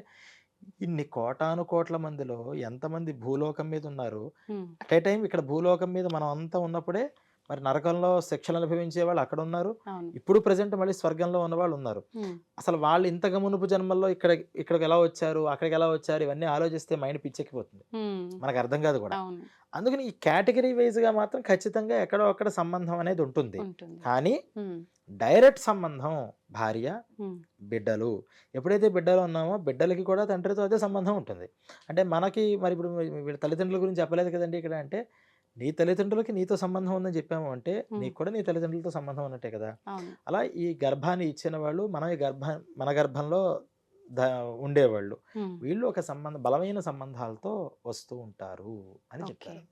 ఇన్ని కోటాను కోట్ల మందిలో ఎంతమంది భూలోకం మీద ఉన్నారు. హ్మ్. అట్ ఏ టైమ్ ఇక్కడ భూలోకం మీద మనం అంతా ఉన్నప్పుడే మరి నరకంలో శిక్షలు అనుభవించే వాళ్ళు అక్కడ ఉన్నారు. అవును. ఇప్పుడు ప్రెజెంట్ మళ్ళీ స్వర్గంలో ఉన్నవాళ్ళు ఉన్నారు. హ్మ్. అసలు వాళ్ళు ఇంతకు మునుపు జన్మల్లో ఇక్కడికి ఎలా వచ్చారు? అక్కడికి ఎలా వచ్చారు? ఇవన్నీ ఆలోచిస్తే మైండ్ పిచ్చెక్కిపోతుంది. హ్మ్. మనకు అర్థం కాదు కూడా. అవును. అందుకని ఈ కేటగరీ వైస్‌గా మాత్రం ఖచ్చితంగా ఎక్కడో అక్కడ సంబంధం అనేది ఉంటుంది. ఉంటుంది. కానీ హ్మ్. డైరెక్ట్ సంబంధం భార్య, హ్మ్. బిడ్డలు. ఎప్పుడైతే బిడ్డలు ఉన్నామో బిడ్డలకి కూడా తండ్రితో అదే సంబంధం ఉంటుంది. అంటే మనకి మరి ఇప్పుడు వీళ్ళ తల్లిదండ్రుల గురించి చెప్పలేదు కదండీ ఇక్కడ. అంటే నీ తల్లిదండ్రులకి నీతో సంబంధం ఉందని చెప్పాము అంటే, హ్మ్. నీకు కూడా నీ తల్లిదండ్రులతో సంబంధం ఉన్నట్టే కదా! అవును. అలా ఈ గర్భాన్ని ఇచ్చిన వాళ్ళు మనం ఈ మన గర్భంలో ద ఉండేవాళ్ళు. హ్మ్. వీళ్ళు ఒక బలమైన సంబంధాలతో వస్తూ ఉంటారు అని ఓకే. చెప్తారు.